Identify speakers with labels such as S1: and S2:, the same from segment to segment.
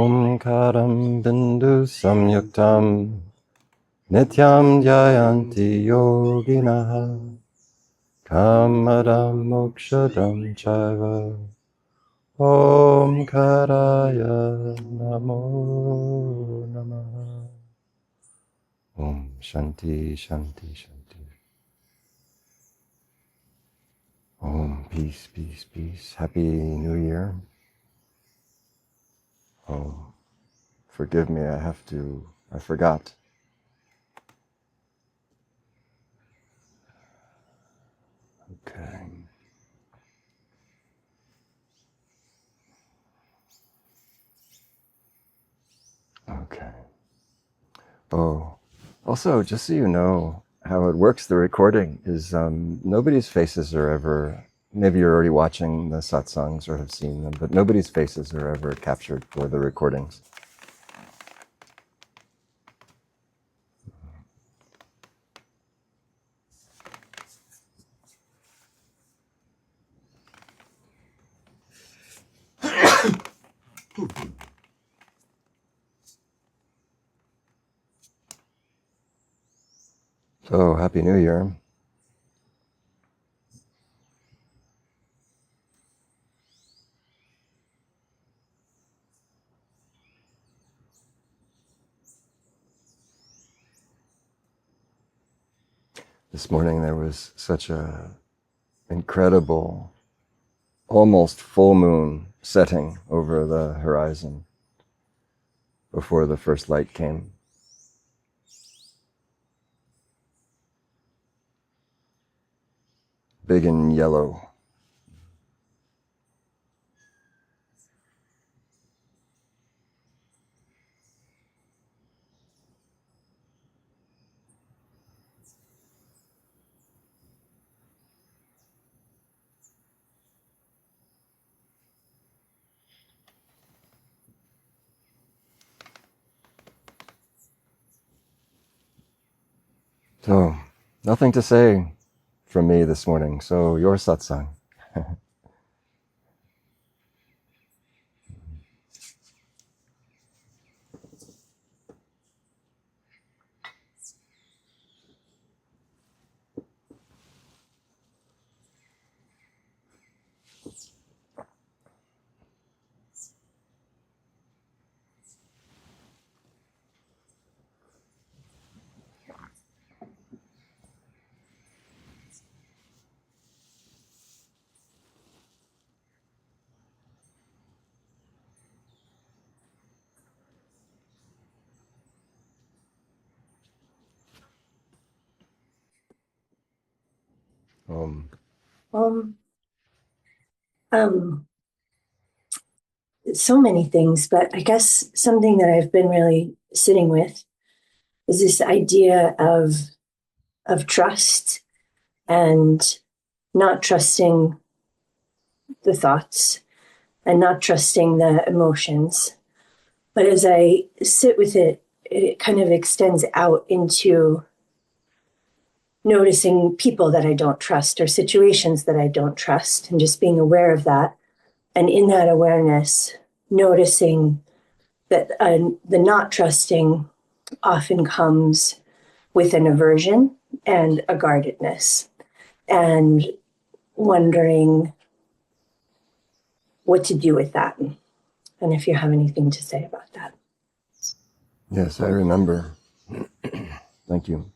S1: Omkaram bindu samyuktam nityam jayanti yoginaha kamadam mokshadam chaiva Omkaraya namo namaha. Om Shanti Shanti Shanti. Om peace, peace, peace. Happy New Year. Oh, forgive me, I forgot. Okay. Okay. Oh, also, just so you know how it works, the recording is nobody's faces are ever, maybe you're already watching the satsangs or have seen them, but nobody's faces are ever captured for the recordings. So, Happy New Year. This morning there was such a incredible, almost full moon setting over the horizon before the first light came. Big and yellow. So, nothing to say from me this morning. So, your satsang.
S2: So many things, but I guess something that I've been really sitting with is this idea of trust and not trusting the thoughts and not trusting the emotions. But as I sit with it, it kind of extends out into noticing people that I don't trust or situations that I don't trust and just being aware of that. And in that awareness, noticing that the not trusting often comes with an aversion and a guardedness, and wondering what to do with that. And if you have anything to say about that.
S1: Yes, I remember. Thank you.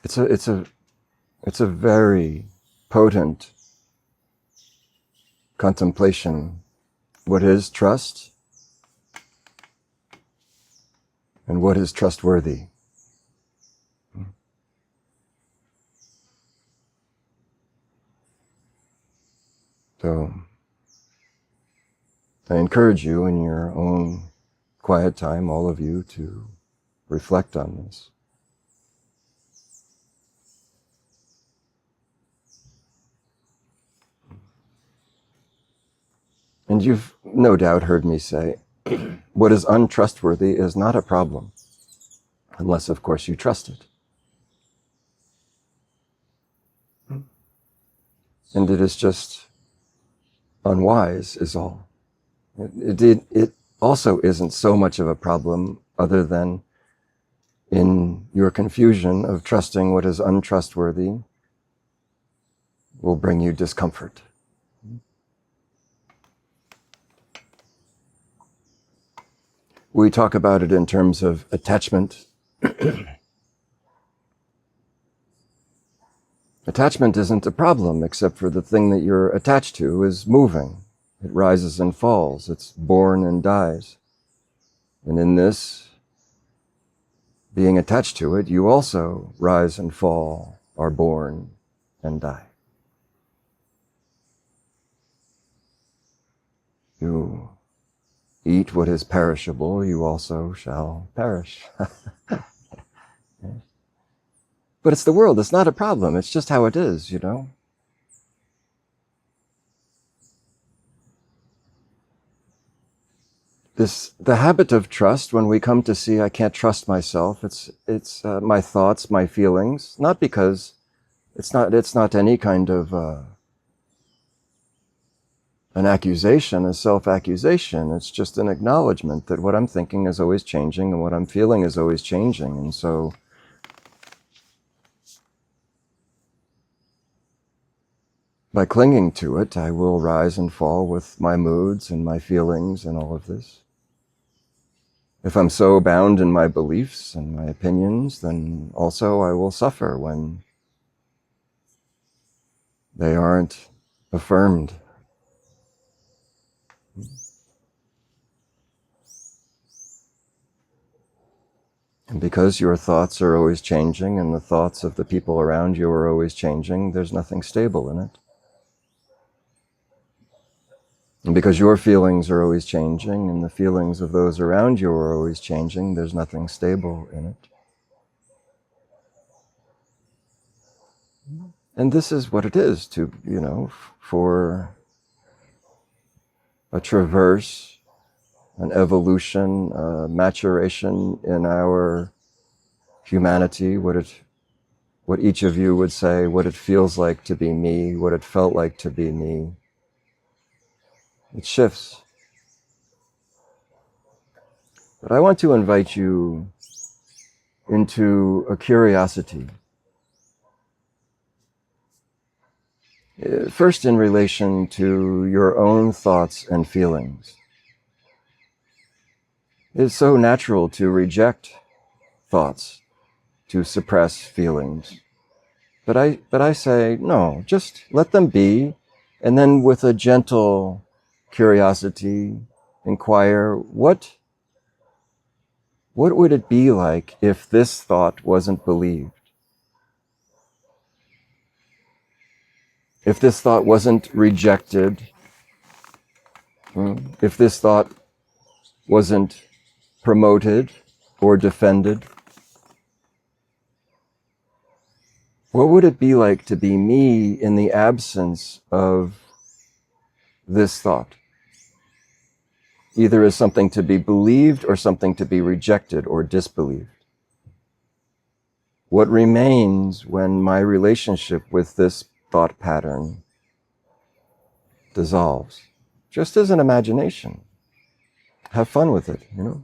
S1: It's a very potent contemplation. What is trust and what is trustworthy? So I encourage you in your own quiet time, all of you, to reflect on this. And you've no doubt heard me say, what is untrustworthy is not a problem, unless, of course, you trust it. And it is just unwise, is all. It also isn't so much of a problem other than in your confusion of trusting what is untrustworthy will bring you discomfort. We talk about it in terms of attachment. Attachment isn't a problem except for the thing that you're attached to is moving. It rises and falls. It's born and dies. And in this, being attached to it, you also rise and fall, are born and die. You eat what is perishable, you also shall perish. But it's the world, it's not a problem, it's just how it is, you know? The habit of trust, when we come to see I can't trust myself, it's my thoughts, my feelings, not because it's not any kind of an accusation, a self-accusation. It's just an acknowledgement that what I'm thinking is always changing and what I'm feeling is always changing. And so by clinging to it, I will rise and fall with my moods and my feelings and all of this. If I'm so bound in my beliefs and my opinions, then also I will suffer when they aren't affirmed. And because your thoughts are always changing and the thoughts of the people around you are always changing, there's nothing stable in it. And because your feelings are always changing and the feelings of those around you are always changing, there's nothing stable in it. And this is what it is to, you know, for a traverse, an evolution, a maturation in our humanity, what each of you would say, what it feels like to be me, what it felt like to be me. It shifts. But I want to invite you into a curiosity. First, in relation to your own thoughts and feelings. It's so natural to reject thoughts, to suppress feelings. But I say, no, just let them be, and then with a gentle curiosity, inquire, what would it be like if this thought wasn't believed? If this thought wasn't rejected, if this thought wasn't promoted or defended, what would it be like to be me in the absence of this thought? Either as something to be believed or something to be rejected or disbelieved. What remains when my relationship with this thought pattern dissolves? Just as an imagination. Have fun with it, you know?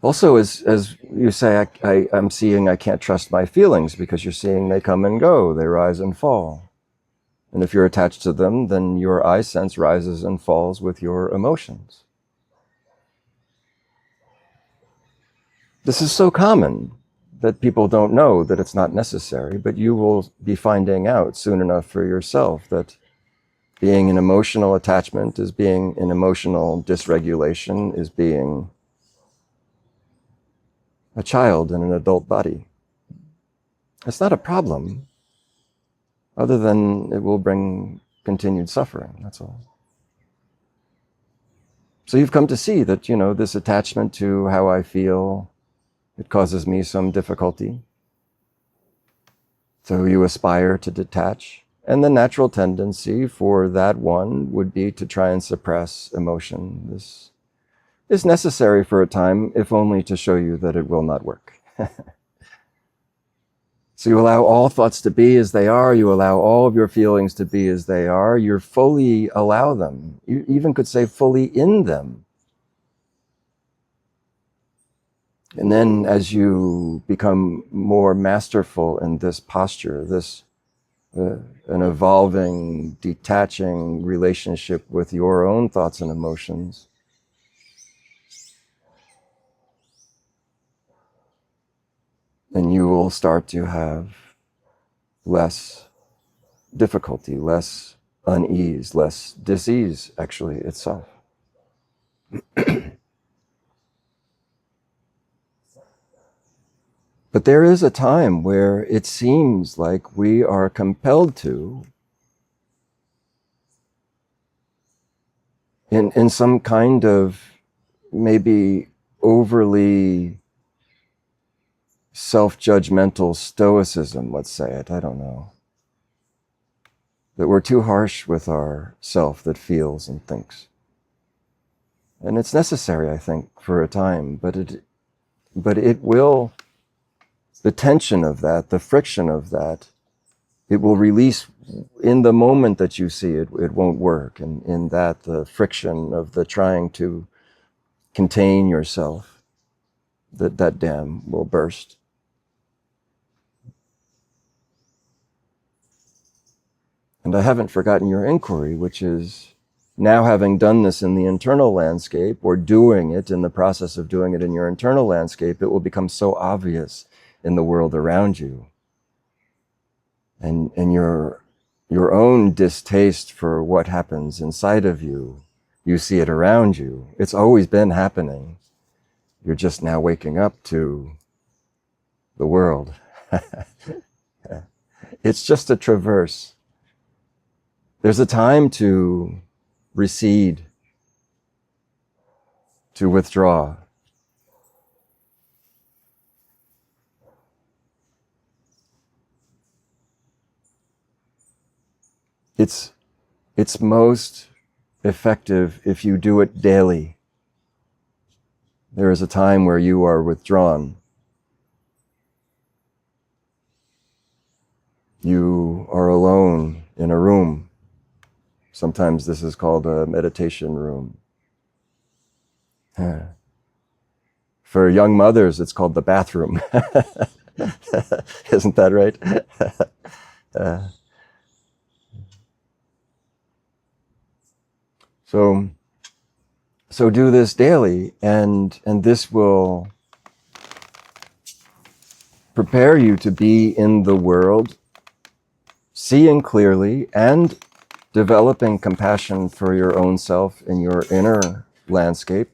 S1: Also, as you say, I'm seeing I can't trust my feelings, because you're seeing they come and go, they rise and fall. And if you're attached to them, then your I sense rises and falls with your emotions. This is so common that people don't know that it's not necessary, but you will be finding out soon enough for yourself that being in emotional attachment is being in emotional dysregulation, is being a child in an adult body. It's not a problem, other than it will bring continued suffering, that's all. So you've come to see that, you know, this attachment to how I feel, it causes me some difficulty. So you aspire to detach. And the natural tendency for that one would be to try and suppress emotion. This is necessary for a time, if only to show you that it will not work. So you allow all thoughts to be as they are. You allow all of your feelings to be as they are. You fully allow them. You even could say fully in them. And then as you become more masterful in this posture, this an evolving, detaching relationship with your own thoughts and emotions, then you will start to have less difficulty, less unease, less dis-ease actually itself. But there is a time where it seems like we are compelled to, in some kind of maybe overly self-judgmental stoicism, let's say it, I don't know, that we're too harsh with our self that feels and thinks. And it's necessary, I think, for a time, but it will, the tension of that, the friction of that, it will release in the moment that you see it, it won't work. And in that, the friction of the trying to contain yourself, that dam will burst. And I haven't forgotten your inquiry, which is now having done this in the internal landscape, or doing it in the process of doing it in your internal landscape, it will become so obvious in the world around you. And your own distaste for what happens inside of you, you see it around you. It's always been happening. You're just now waking up to the world. It's just a traverse. There's a time to recede, to withdraw. It's most effective if you do it daily. There is a time where you are withdrawn. You are alone in a room. Sometimes this is called a meditation room. For young mothers, it's called the bathroom. Isn't that right? So do this daily, and this will prepare you to be in the world, seeing clearly and developing compassion for your own self in your inner landscape,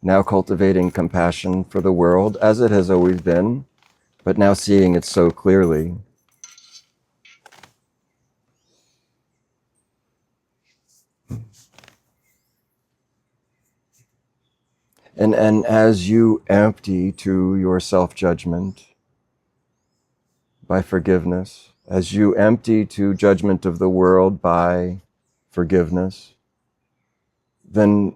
S1: now cultivating compassion for the world as it has always been, but now seeing it so clearly. And as you empty to your self-judgment by forgiveness, as you empty to judgment of the world by forgiveness, then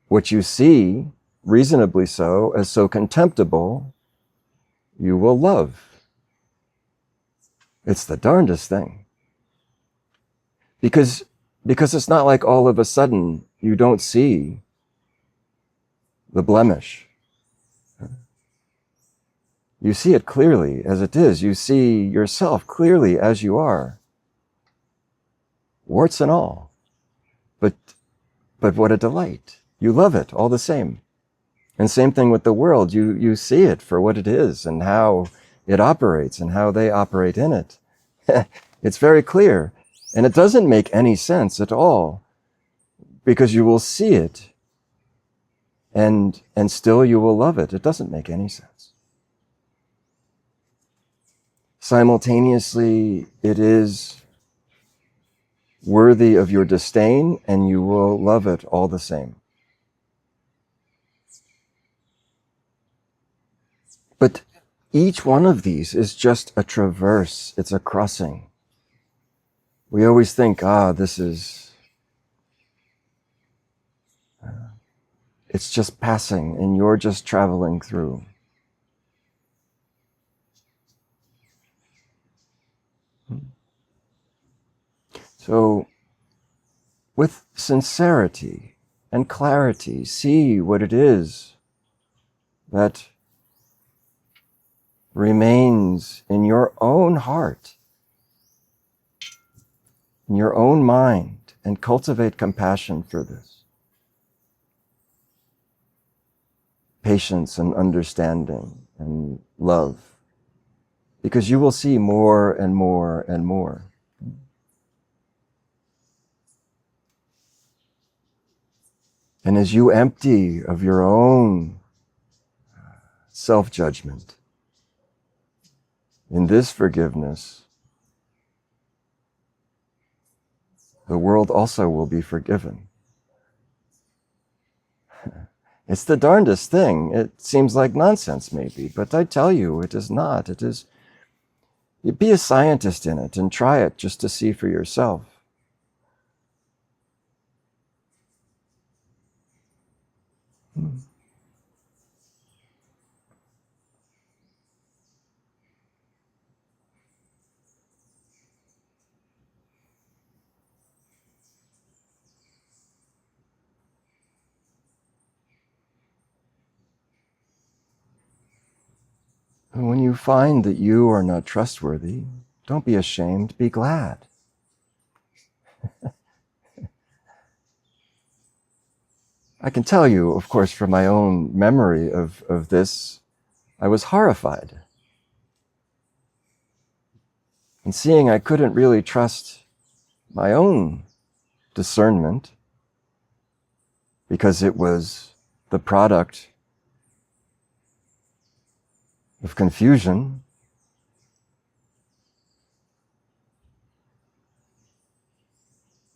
S1: what you see, reasonably so, as so contemptible, you will love. It's the darndest thing. Because it's not like all of a sudden you don't see the blemish. You see it clearly as it is. You see yourself clearly as you are. Warts and all. But what a delight. You love it all the same. And same thing with the world. You see it for what it is and how it operates and how they operate in it. It's very clear. And it doesn't make any sense at all, because you will see it and still you will love it. It doesn't make any sense. Simultaneously, it is worthy of your disdain, and you will love it all the same. But each one of these is just a traverse. It's a crossing. We always think, this is, it's just passing and you're just traveling through. So, with sincerity and clarity, see what it is that remains in your own heart, in your own mind, and cultivate compassion for this. Patience and understanding and love. Because you will see more and more and more. And as you empty of your own self-judgment in this forgiveness, the world also will be forgiven. It's the darndest thing. It seems like nonsense maybe, but I tell you, it is not. It is, you be a scientist in it and try it just to see for yourself. And when you find that you are not trustworthy, don't be ashamed, be glad. I can tell you, of course, from my own memory of this, I was horrified. And seeing I couldn't really trust my own discernment because it was the product of confusion,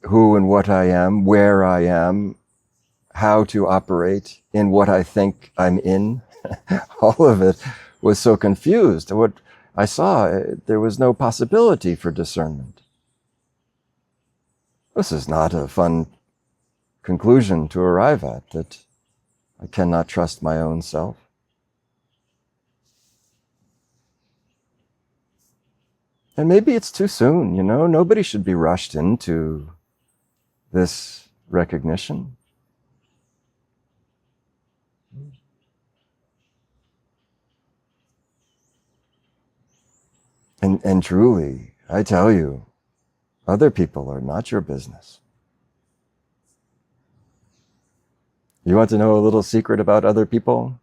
S1: who and what I am, where I am, how to operate in what I think I'm in. All of it was so confused. What I saw, there was no possibility for discernment. This is not a fun conclusion to arrive at, that I cannot trust my own self. And maybe it's too soon, you know? Nobody should be rushed into this recognition. And truly, I tell you, other people are not your business. You want to know a little secret about other people?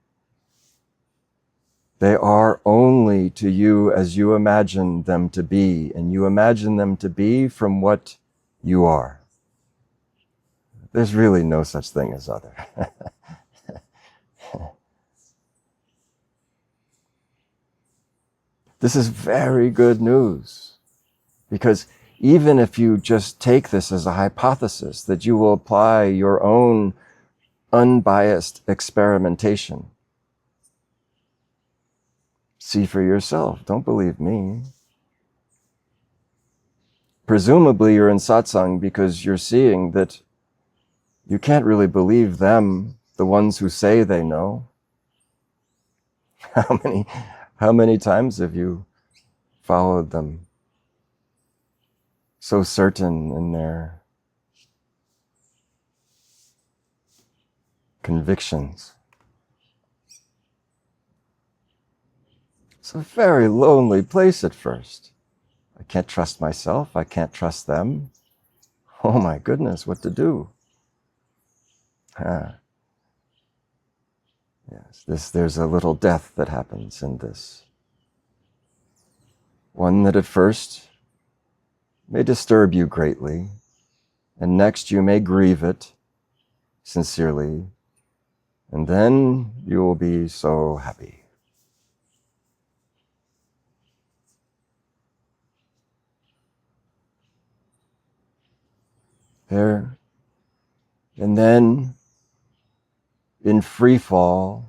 S1: They are only to you as you imagine them to be, and you imagine them to be from what you are. There's really no such thing as other. This is very good news, because even if you just take this as a hypothesis, that you will apply your own unbiased experimentation, see for yourself, don't believe me. Presumably you're in satsang because you're seeing that you can't really believe them, the ones who say they know. How many times have you followed them? So certain in their convictions. It's a very lonely place at first. I can't trust myself. I can't trust them. Oh my goodness, what to do? Yes, there's a little death that happens in this. One that at first may disturb you greatly, and next you may grieve it sincerely, and then you will be so happy. There, and then in freefall,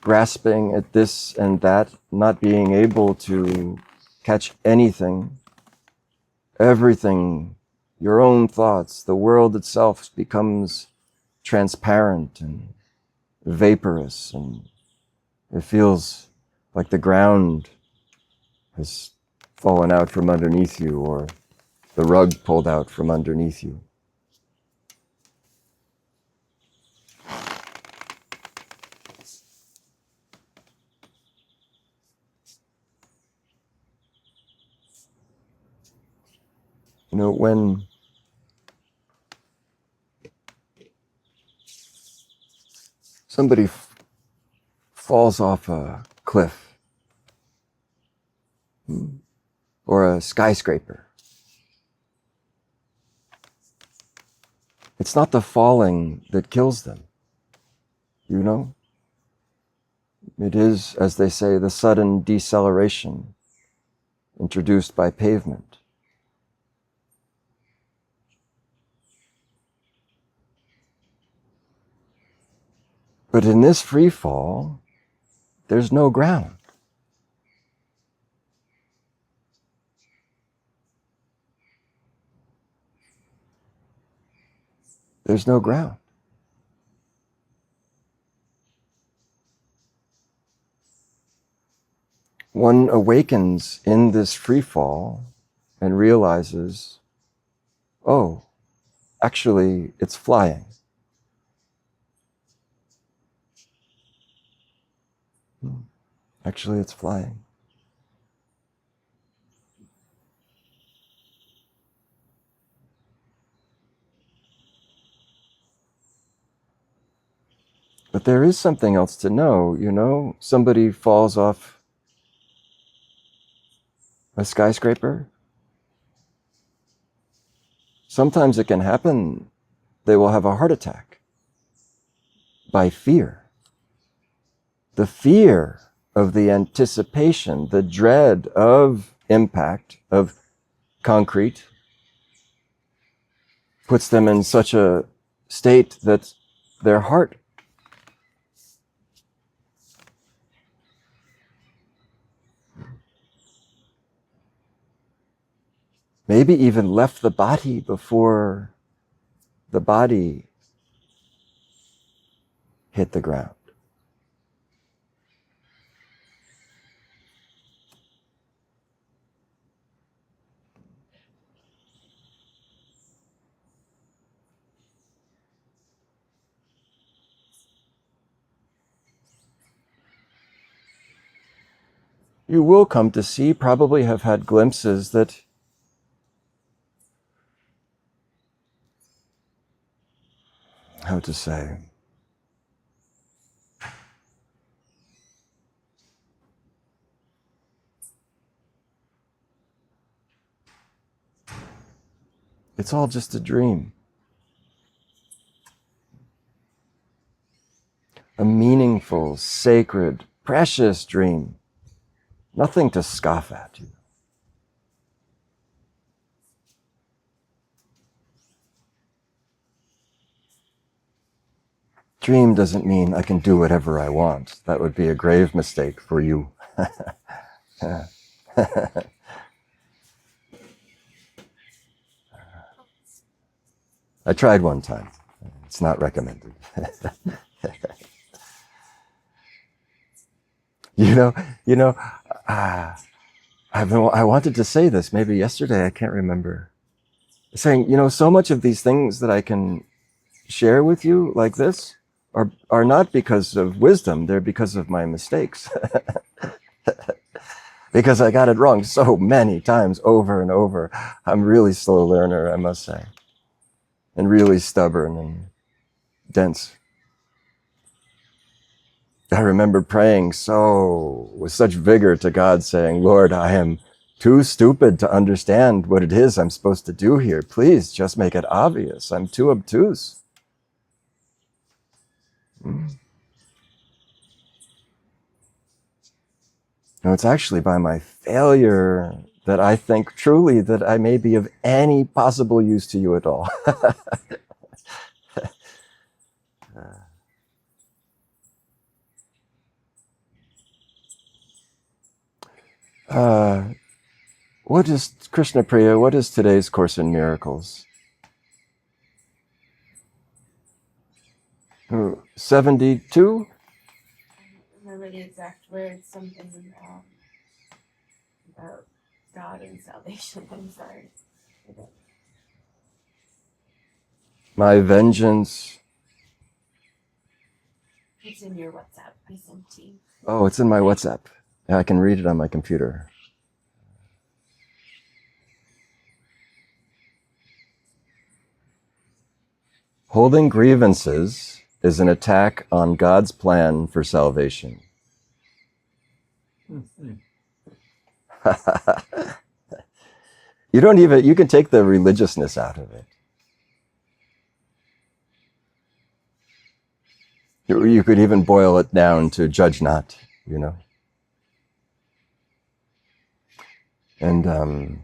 S1: grasping at this and that, not being able to catch anything, everything, your own thoughts, the world itself becomes transparent and vaporous, and it feels like the ground has fallen out from underneath you, or the rug pulled out from underneath you. You know, when somebody falls off a cliff or a skyscraper, it's not the falling that kills them, you know? It is, as they say, the sudden deceleration introduced by pavement. But in this free fall, there's no ground. There's no ground. One awakens in this free fall and realizes, oh, actually, it's flying. Actually, it's flying. But there is something else to know, you know? Somebody falls off a skyscraper. Sometimes it can happen, they will have a heart attack by fear. The fear of the anticipation, the dread of impact, of concrete, puts them in such a state that their heart maybe even left the body before the body hit the ground. You will come to see, probably have had glimpses that how to say, it's all just a dream. A meaningful, sacred, precious dream. Nothing to scoff at. Dream doesn't mean I can do whatever I want. That would be a grave mistake for you. I tried one time. It's not recommended. I wanted to say this maybe yesterday, I can't remember. Saying, so much of these things that I can share with you like this are not because of wisdom, they're because of my mistakes. Because I got it wrong so many times over and over. I'm a really slow learner, I must say. And really stubborn and dense. I remember praying with such vigor to God, saying, Lord, I am too stupid to understand what it is I'm supposed to do here. Please just make it obvious. I'm too obtuse. No, it's actually by my failure that I think truly that I may be of any possible use to you at all. What is Krishna Priya? What is today's Course in Miracles? 72?
S3: I don't remember the exact words. Something about God and salvation? I'm sorry.
S1: My vengeance.
S3: It's in your WhatsApp. I sent to you.
S1: Oh, it's in my WhatsApp. Yeah, I can read it on my computer. Holding grievances is an attack on God's plan for salvation. You can take the religiousness out of it. You could even boil it down to judge not, you know. And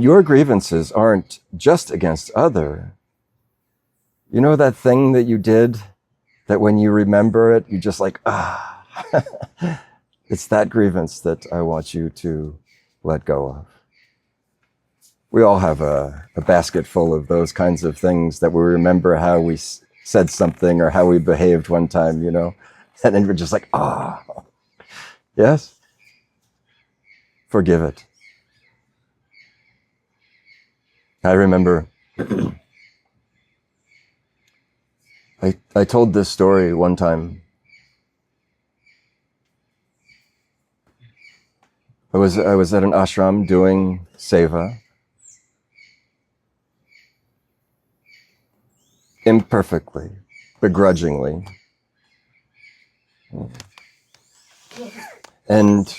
S1: your grievances aren't just against other. You know that thing that you did that when you remember it, you just like, it's that grievance that I want you to let go of. We all have a basket full of those kinds of things that we remember how we said something or how we behaved one time, you know, and then we're just like, yes, forgive it. I remember I told this story one time. I was at an ashram doing seva, imperfectly, begrudgingly, and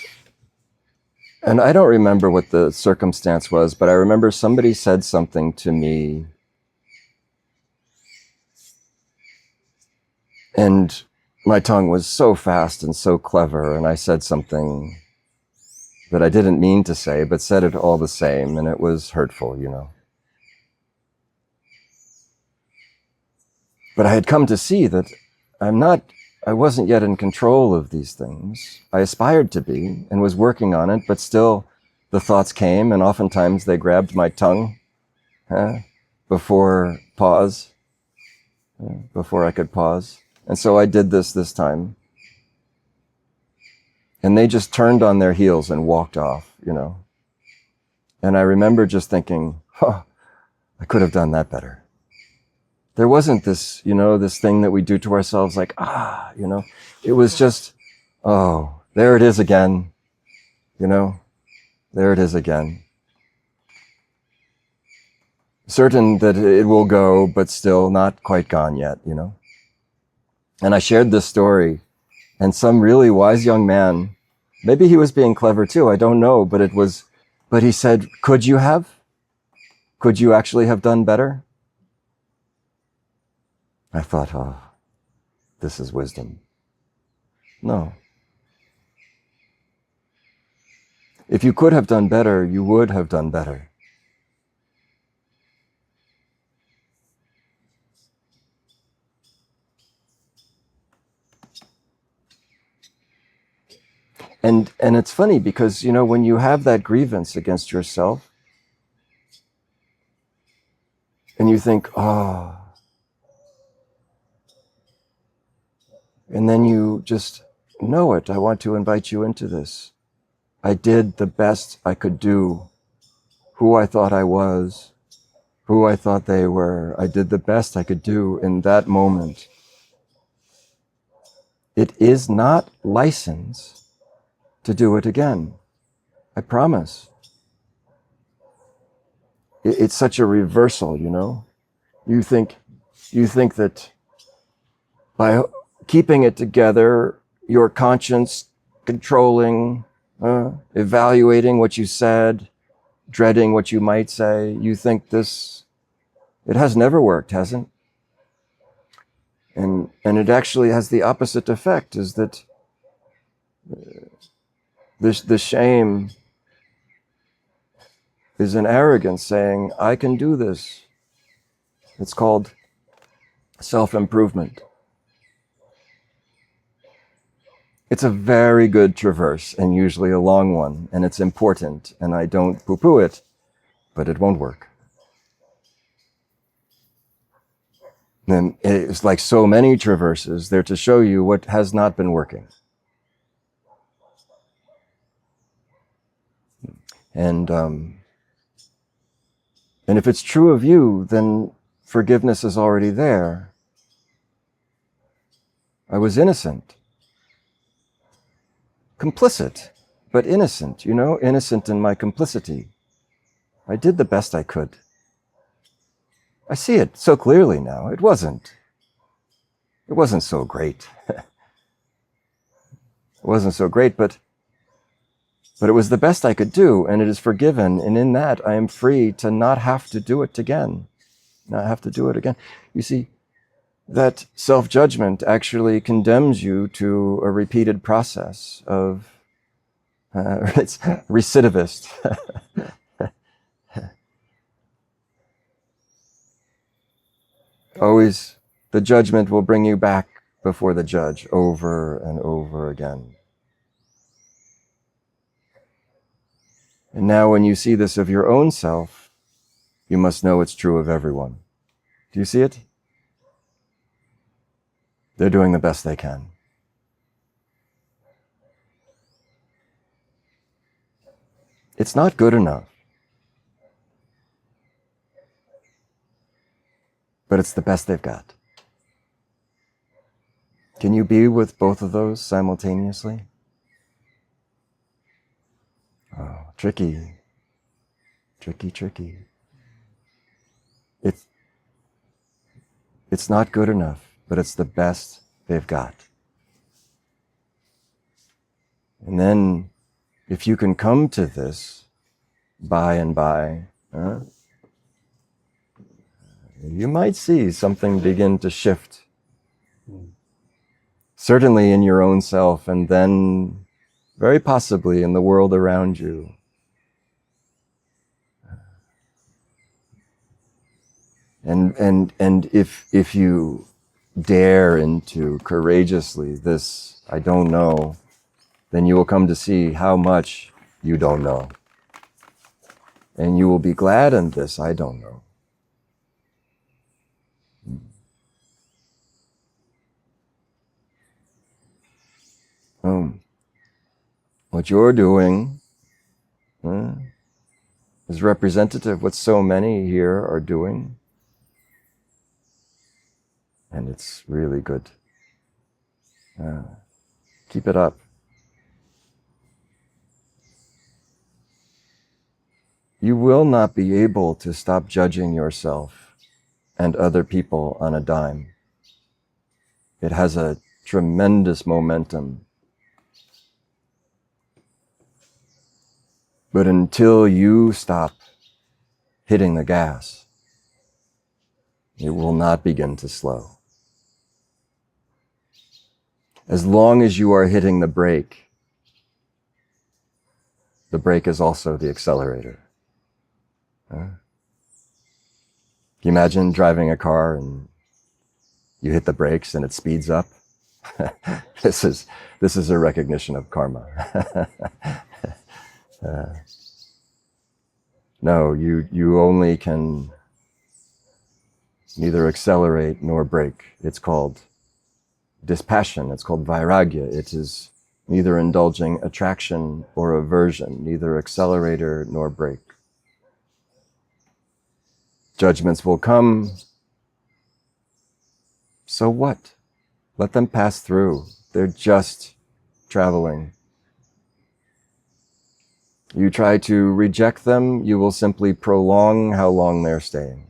S1: I don't remember what the circumstance was, but I remember somebody said something to me, and my tongue was so fast and so clever, and I said something that I didn't mean to say, but said it all the same, and it was hurtful, you know. But I had come to see that I wasn't yet in control of these things. I aspired to be and was working on it, but still the thoughts came, and oftentimes they grabbed my tongue before I could pause. And so I did this time. And they just turned on their heels and walked off, you know. And I remember just thinking, I could have done that better. There wasn't this, you know, this thing that we do to ourselves like, you know. It was just, there it is again, you know. There it is again. Certain that it will go, but still not quite gone yet, you know. And I shared this story, and some really wise young man, maybe he was being clever too, I don't know, but he said, could you actually have done better? I thought, this is wisdom. No. If you could have done better, you would have done better. And it's funny because, you know, when you have that grievance against yourself and you think, and then you just know it. I want to invite you into this. I did the best I could do. Who I thought I was, who I thought they were. I did the best I could do in that moment. It is not license to do it again. I promise. It's such a reversal, you know. You think that by keeping it together, your conscience controlling, evaluating what you said, dreading what you might say, you think it has never worked, hasn't? And it actually has the opposite effect, is that the shame is an arrogance saying, I can do this. It's called self-improvement. It's a very good traverse, and usually a long one, and it's important, and I don't poo-poo it, but it won't work. And it's like so many traverses, they're to show you what has not been working. And if it's true of you, then forgiveness is already there. I was innocent. Complicit, but innocent, innocent in my complicity. I did the best I could. I see it so clearly now. It wasn't so great. It wasn't so great, but it was the best I could do, and it is forgiven, and in that I am free to not have to do it again. Not have to do it again. You see, that self-judgment actually condemns you to a repeated process of, it's recidivist. Always, the judgment will bring you back before the judge over and over again. And now when you see this of your own self, you must know it's true of everyone. Do you see it? They're doing the best they can. It's not good enough. But it's the best they've got. Can you be with both of those simultaneously? Oh, tricky. Tricky, tricky. It's not good enough, but it's the best they've got. And then, if you can come to this by and by, you might see something begin to shift. Certainly in your own self, and then very possibly in the world around you. And if you dare into courageously this, I don't know, then you will come to see how much you don't know. And you will be glad in this, I don't know. What you're doing is representative of what so many here are doing. And it's really good. Keep it up. You will not be able to stop judging yourself and other people on a dime. It has a tremendous momentum. But until you stop hitting the gas, it will not begin to slow. As long as you are hitting the brake is also the accelerator. Can you imagine driving a car and you hit the brakes and it speeds up? This is a recognition of karma. No, you only can neither accelerate nor brake. It's called dispassion. It's called vairagya. It is neither indulging attraction or aversion, neither accelerator nor brake. Judgments will come. So what? Let them pass through. They're just traveling. You try to reject them, you will simply prolong how long they're staying.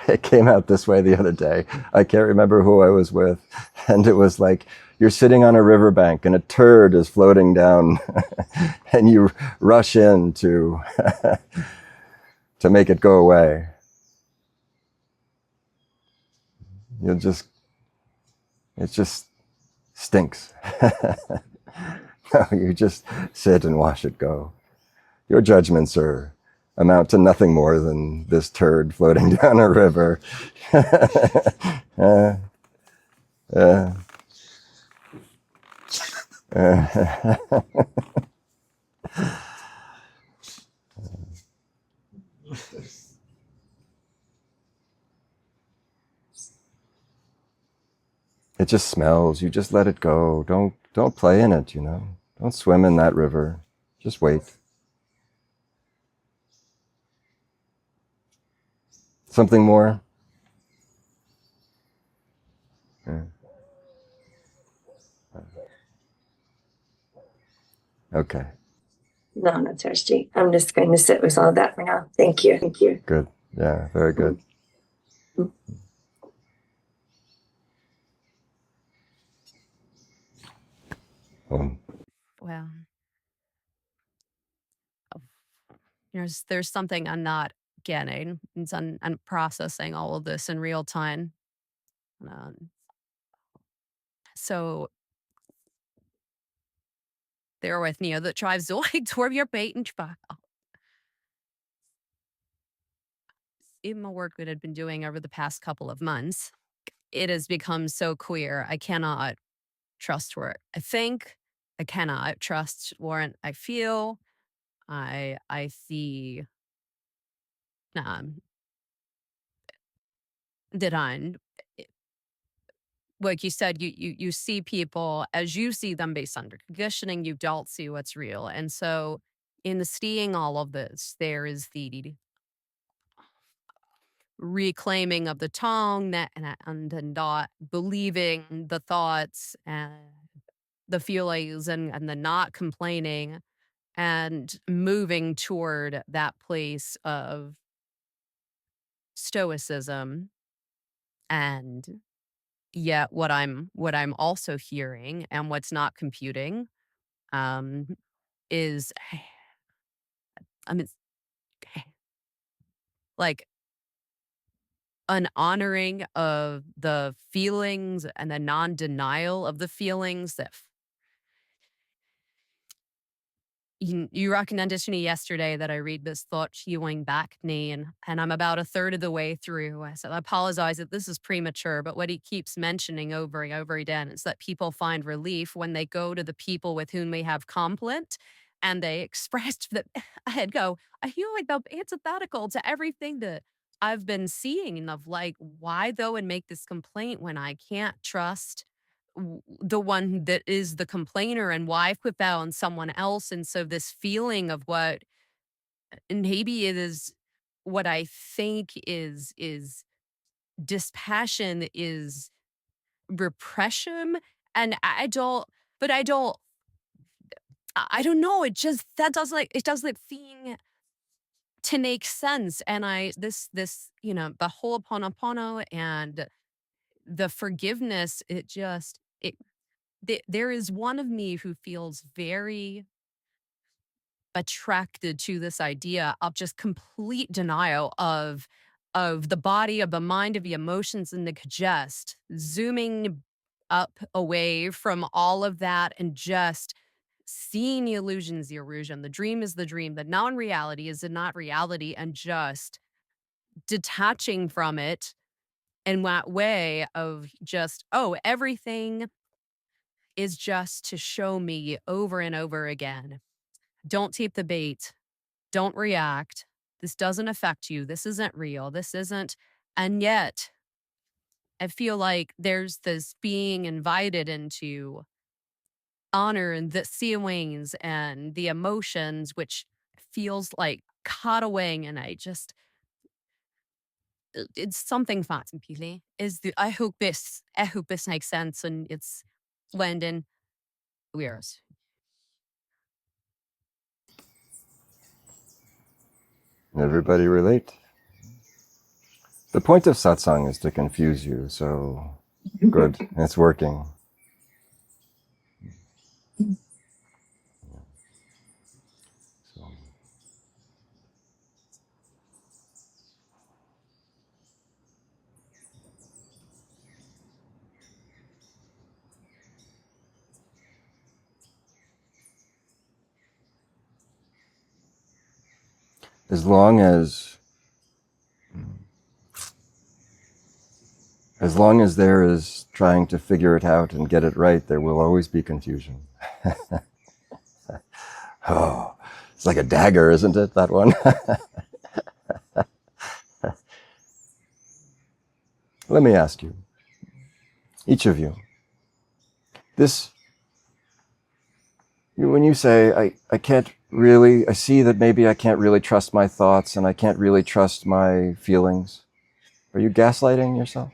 S1: It came out this way the other day. I can't remember who I was with. And it was like, you're sitting on a riverbank and a turd is floating down and you rush in to make it go away. It just stinks. No, you just sit and watch it go. Your judgments amount to nothing more than this turd floating down a river. It just smells. You just let it go. Don't play in it, Don't swim in that river. Just wait. Something more? Yeah. Okay.
S2: No, Nataraj, I'm just going to sit with all of that for now. Thank you. Thank you.
S1: Good. Yeah, very good.
S4: Well, there's something I'm not getting. I'm processing all of this in real time. So bear with me. Det drives så toward your bait and in my work that I'd been doing over the past couple of months, it has become so clear. I cannot trust what I think. I cannot trust what I feel. I see that I'm like you said, you see people as you see them based on your conditioning, you don't see what's real. And so in seeing all of this, there is the reclaiming of the tongue that and not believing the thoughts and the feelings and the not complaining and moving toward that place of stoicism. And yet what I'm also hearing and what's not computing um is I mean like an honoring of the feelings and the non-denial of the feelings that you recommended to me yesterday that I read this thought healing back and I'm about a third of the way through. So I apologize if this is premature, but what he keeps mentioning over and over again is that people find relief when they go to the people with whom they have conflict and they expressed that I'd go, I feel like they're antithetical to everything that I've been seeing of like, why go and make this complaint when I can't trust the one that is the complainer and why put that on someone else. And so this feeling of what and maybe it is what I think is dispassion is repression. And I don't know. It just that does like it does like seem to make sense. And this the whole Ho'oponopono and the forgiveness, there is one of me who feels very attracted to this idea of just complete denial of the body, of the mind, of the emotions, and the just zooming up away from all of that and just seeing the illusion is the illusion, the dream is the dream, the non-reality is the not reality, and just detaching from it in that way of just, oh, everything is just to show me over and over again. Don't take the bait. Don't react. This doesn't affect you. This isn't real. This isn't. And yet, I feel like there's this being invited into honor and the feelings and the emotions, which feels like coddling. And it's something fast and peely. I hope this makes sense and it's blending. Weird.
S1: Everybody relate? The point of satsang is to confuse you, so good. It's working. So. As long as there is trying to figure it out and get it right, there will always be confusion. Oh, it's like a dagger, isn't it, that one? Let me ask you, each of you, this When you say, I can't really, I see that maybe I can't really trust my thoughts and I can't really trust my feelings, are you gaslighting yourself?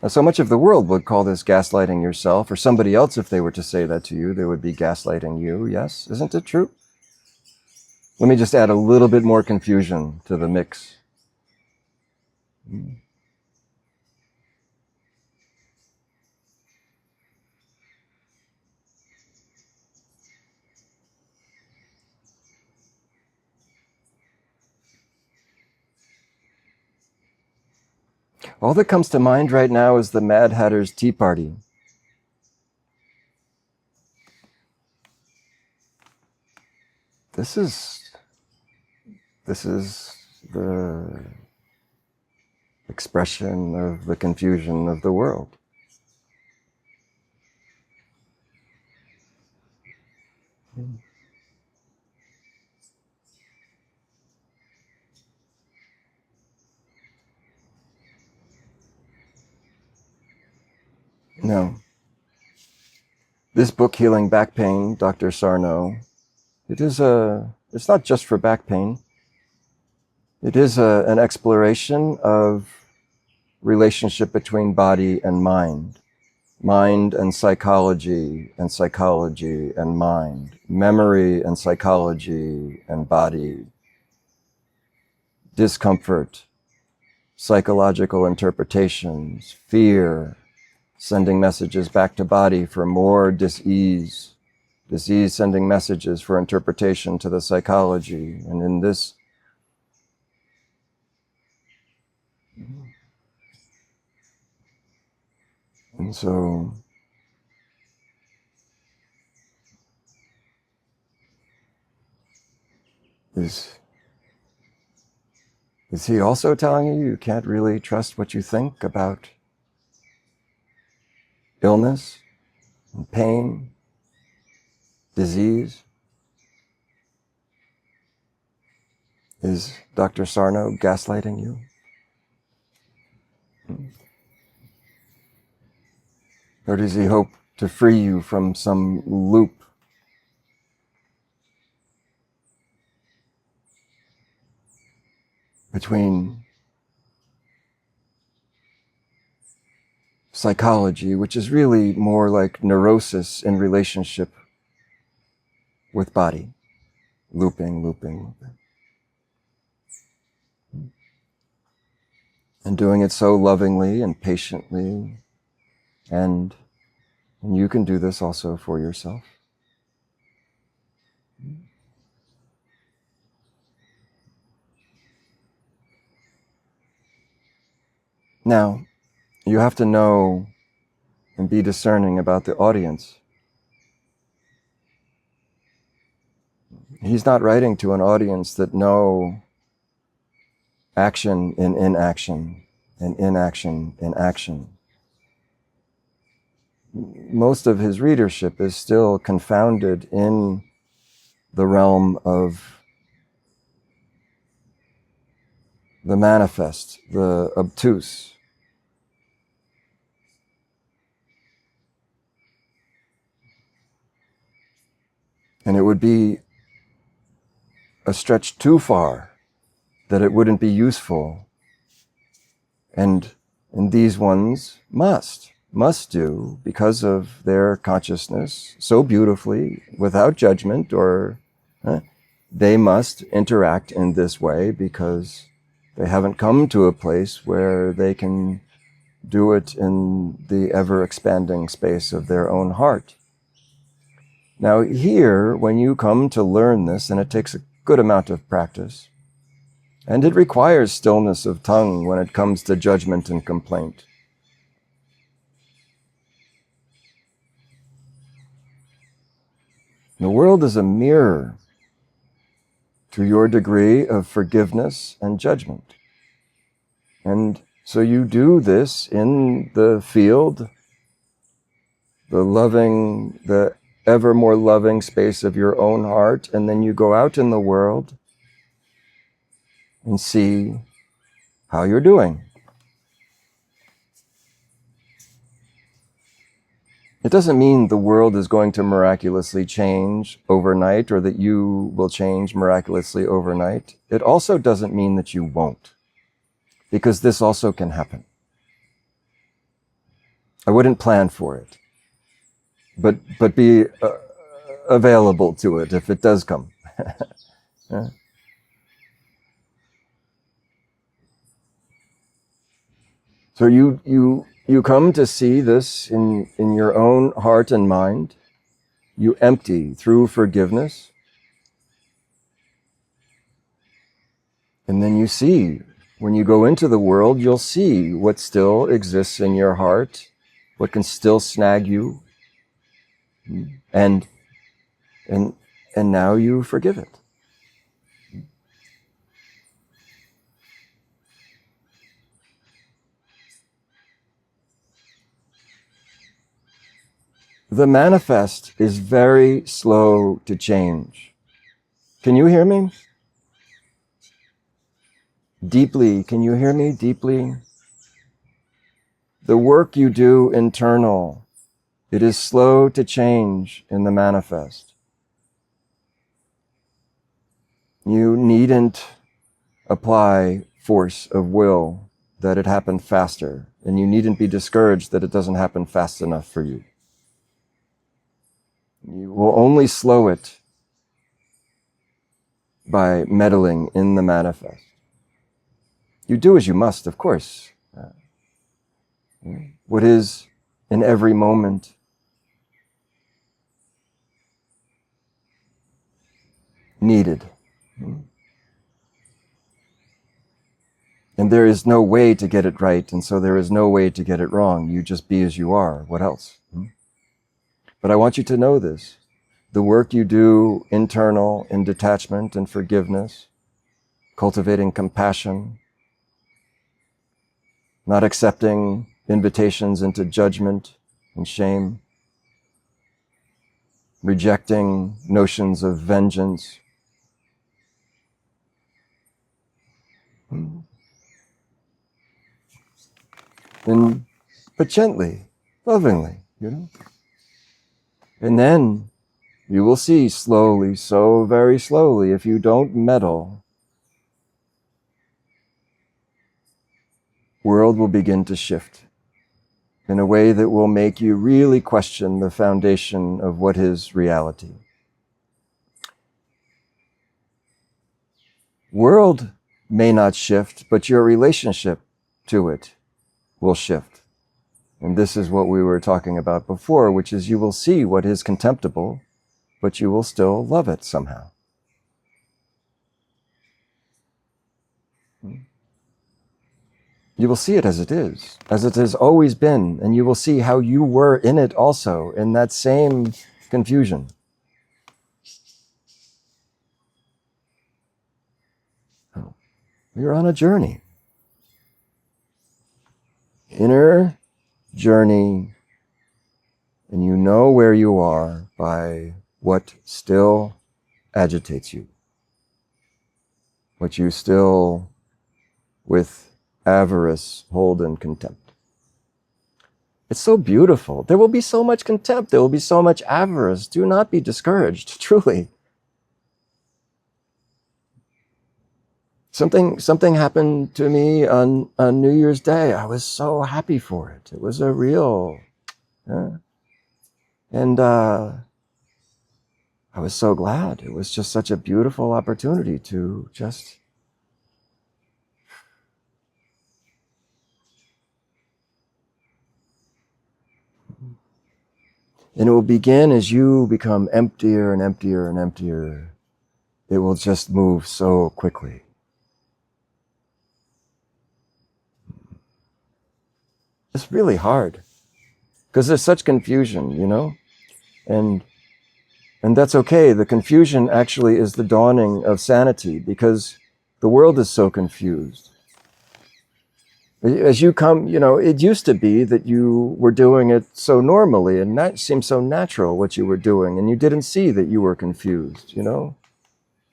S1: Now, so much of the world would call this gaslighting yourself, or somebody else, if they were to say that to you, they would be gaslighting you. Yes, isn't it true? Let me just add a little bit more confusion to the mix. All that comes to mind right now is the Mad Hatter's Tea Party. This is the expression of the confusion of the world. No. This book, Healing Back Pain, Dr. Sarno, it's not just for back pain. It is an exploration of relationship between body and mind and psychology and mind, memory and psychology and body, discomfort, psychological interpretations, fear, sending messages back to body for more dis-ease, dis-ease sending messages for interpretation to the psychology. And in this, and so is he also telling you you can't really trust what you think about illness and pain, disease? Is Dr. Sarno gaslighting you? Or does he hope to free you from some loop between psychology, which is really more like neurosis in relationship with body, looping, and doing it so lovingly and patiently, and you can do this also for yourself. Now, you have to know and be discerning about the audience. He's not writing to an audience that know action in inaction and inaction in action. Most of his readership is still confounded in the realm of the manifest, the obtuse. And it would be a stretch too far that it wouldn't be useful. And these ones must do, because of their consciousness so beautifully, without judgment, or they must interact in this way because they haven't come to a place where they can do it in the ever-expanding space of their own heart. Now here, when you come to learn this, and it takes a good amount of practice, and it requires stillness of tongue when it comes to judgment and complaint. The world is a mirror to your degree of forgiveness and judgment. And so you do this in the field, the loving, the ever more loving space of your own heart, and then you go out in the world and see how you're doing. It doesn't mean the world is going to miraculously change overnight or that you will change miraculously overnight. It also doesn't mean that you won't, because this also can happen. I wouldn't plan for it, but be available to it if it does come. Yeah. So you come to see this in your own heart and mind. You empty through forgiveness. And then you see, when you go into the world, you'll see what still exists in your heart, what can still snag you. And now you forgive it. The manifest is very slow to change. Can you hear me? Deeply, can you hear me deeply? The work you do internal, it is slow to change in the manifest. You needn't apply force of will that it happened faster, and you needn't be discouraged that it doesn't happen fast enough for you. You will only slow it by meddling in the manifest. You do as you must, of course. What is in every moment needed. And there is no way to get it right, and so there is no way to get it wrong. You just be as you are. What else? But I want you to know this. The work you do internal in detachment and forgiveness, cultivating compassion, not accepting invitations into judgment and shame, rejecting notions of vengeance. But gently, lovingly, And then you will see slowly, so very slowly, if you don't meddle, world will begin to shift in a way that will make you really question the foundation of what is reality. World may not shift, but your relationship to it will shift. And this is what we were talking about before, which is you will see what is contemptible, but you will still love it somehow. You will see it as it has always been, and you will see how you were in it also, in that same confusion. You're on a journey. Inner journey, and you know where you are by what still agitates you, what you still, with avarice, hold in contempt. It's so beautiful. There will be so much contempt. There will be so much avarice. Do not be discouraged, truly. Something happened to me on New Year's Day. I was so happy for it. It was a real... And I was so glad. It was just such a beautiful opportunity to just... And it will begin as you become emptier and emptier and emptier. It will just move so quickly. It's really hard because there's such confusion, and that's okay. The confusion actually is the dawning of sanity because the world is so confused. As you come, it used to be that you were doing it so normally and that seemed so natural what you were doing, and you didn't see that you were confused,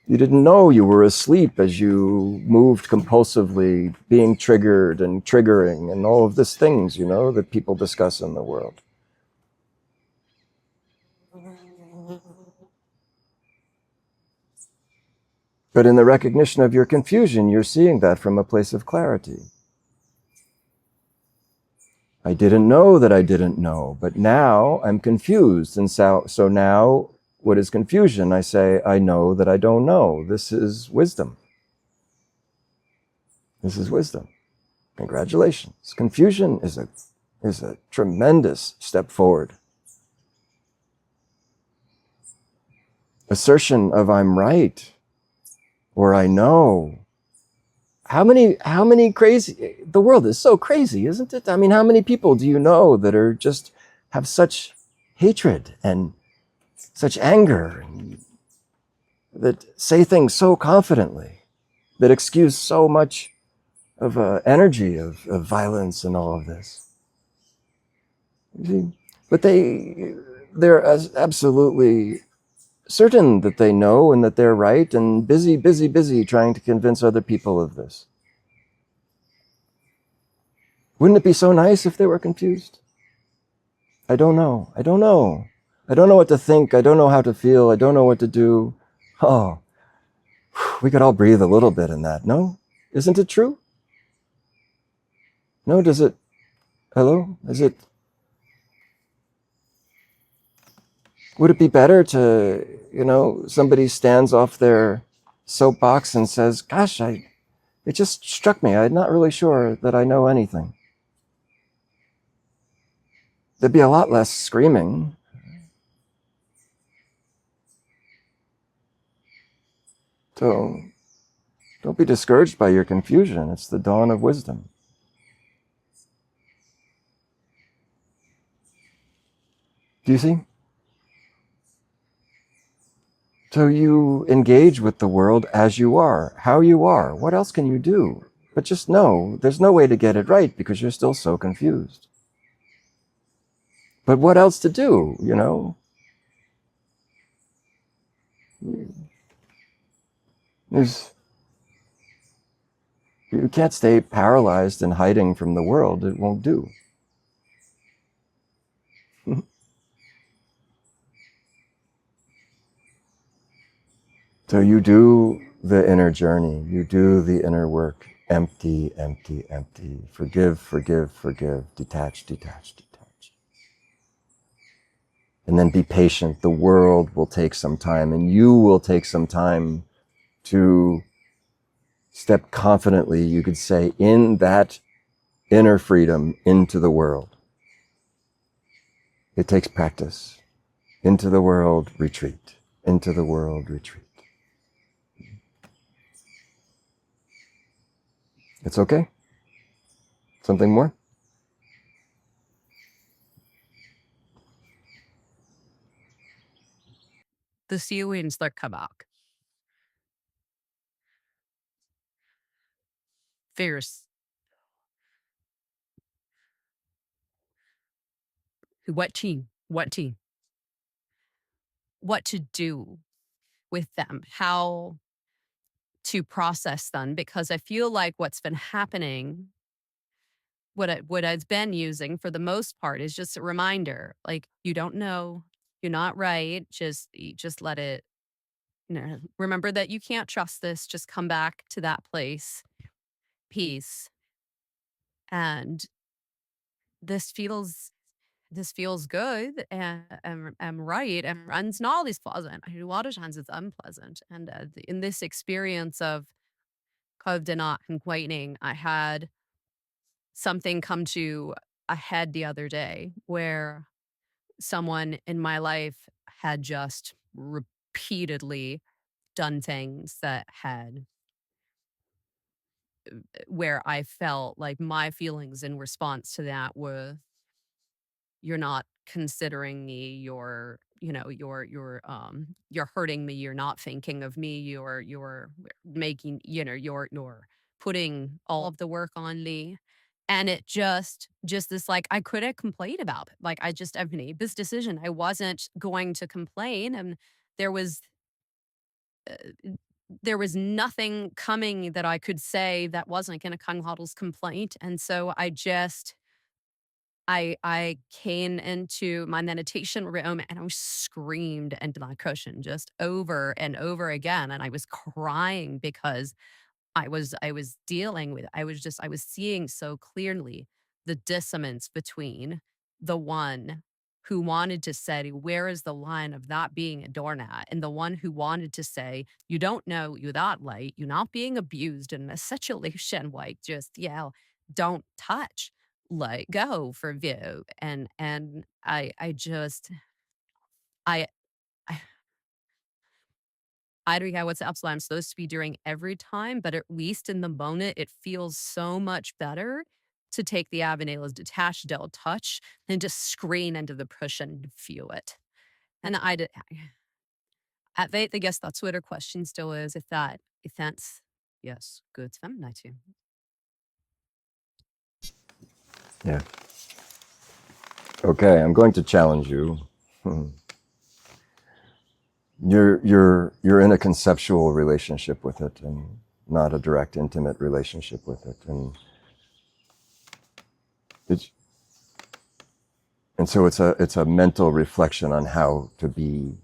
S1: You didn't know you were asleep as you moved compulsively, being triggered and triggering and all of these things, that people discuss in the world. But in the recognition of your confusion, you're seeing that from a place of clarity. I didn't know that I didn't know, but now I'm confused. And so now, what is confusion? I say, I know that I don't know. This is wisdom. This is wisdom. Congratulations. Confusion is a tremendous step forward. Assertion of I'm right or I know. How many crazy, the world is so crazy, isn't it? I mean, how many people do you know that are just have such hatred and such anger and that say things so confidently, that excuse so much of energy of violence and all of this? You see? But they're absolutely certain that they know and that they're right and busy trying to convince other people of this. Wouldn't it be so nice if they were confused? I don't know. I don't know. I don't know what to think. I don't know how to feel. I don't know what to do. Oh, we could all breathe a little bit in that, no? Isn't it true? No, does it? Hello? Is it? Would it be better to, somebody stands off their soapbox and says, gosh, it just struck me. I'm not really sure that I know anything. There'd be a lot less screaming. So don't be discouraged by your confusion. It's the dawn of wisdom. Do you see? So you engage with the world as you are, how you are. What else can you do? But just know there's no way to get it right because you're still so confused. But what else to do, You can't stay paralyzed and hiding from the world. It won't do. So you do the inner journey. You do the inner work. Empty, empty, empty. Forgive, forgive, forgive. Detach, detach, detach. And then be patient. The world will take some time, and you will take some time to step confidently, you could say, in that inner freedom into the world. It takes practice. Into the world, retreat. Into the world, retreat. It's okay? Something more?
S4: The feelings that come out. Fierce. What team? What team? What to do with them? How to process them? Because I feel like what's been happening, what I've been using for the most part is just a reminder. Like, you don't know, you're not right. Just let it. Remember that you can't trust this. Just come back to that place, peace, and this feels this feels good and right and it's not always pleasant. A lot of times it's unpleasant. And in this experience of not complaining, I had something come to a head the other day where someone in my life had just repeatedly done things that had where I felt like my feelings in response to that were, you're not considering me, you're hurting me, you're not thinking of me, you're making, you're putting all of the work on me. And it just this, like, I couldn't complain about it. Like, I've made this decision. I wasn't going to complain. And there was uh, there was nothing coming that I could say that wasn't going to come huddle's complaint. And so I just I came into my meditation room and I screamed into my cushion just over and over again. And I was crying because I was dealing with I was seeing so clearly the dissonance between the one who wanted to say, where is the line of not being a doormat? And the one who wanted to say, you don't know you're that light, you're not being abused in a situation, like just, yeah, don't touch, let go for you. And I just I I don't know what's absolute I'm supposed to be doing every time, but at least in the moment, it feels so much better to take the avenue as detached, don't touch, than just screen into the cushion and feel it. And I guess that's what her question still is. If that's, yes, good. Feminine too.
S1: Yeah. Okay, I'm going to challenge you. You're in a conceptual relationship with it, and not a direct, intimate relationship with it, it's and so it's a mental reflection on how to be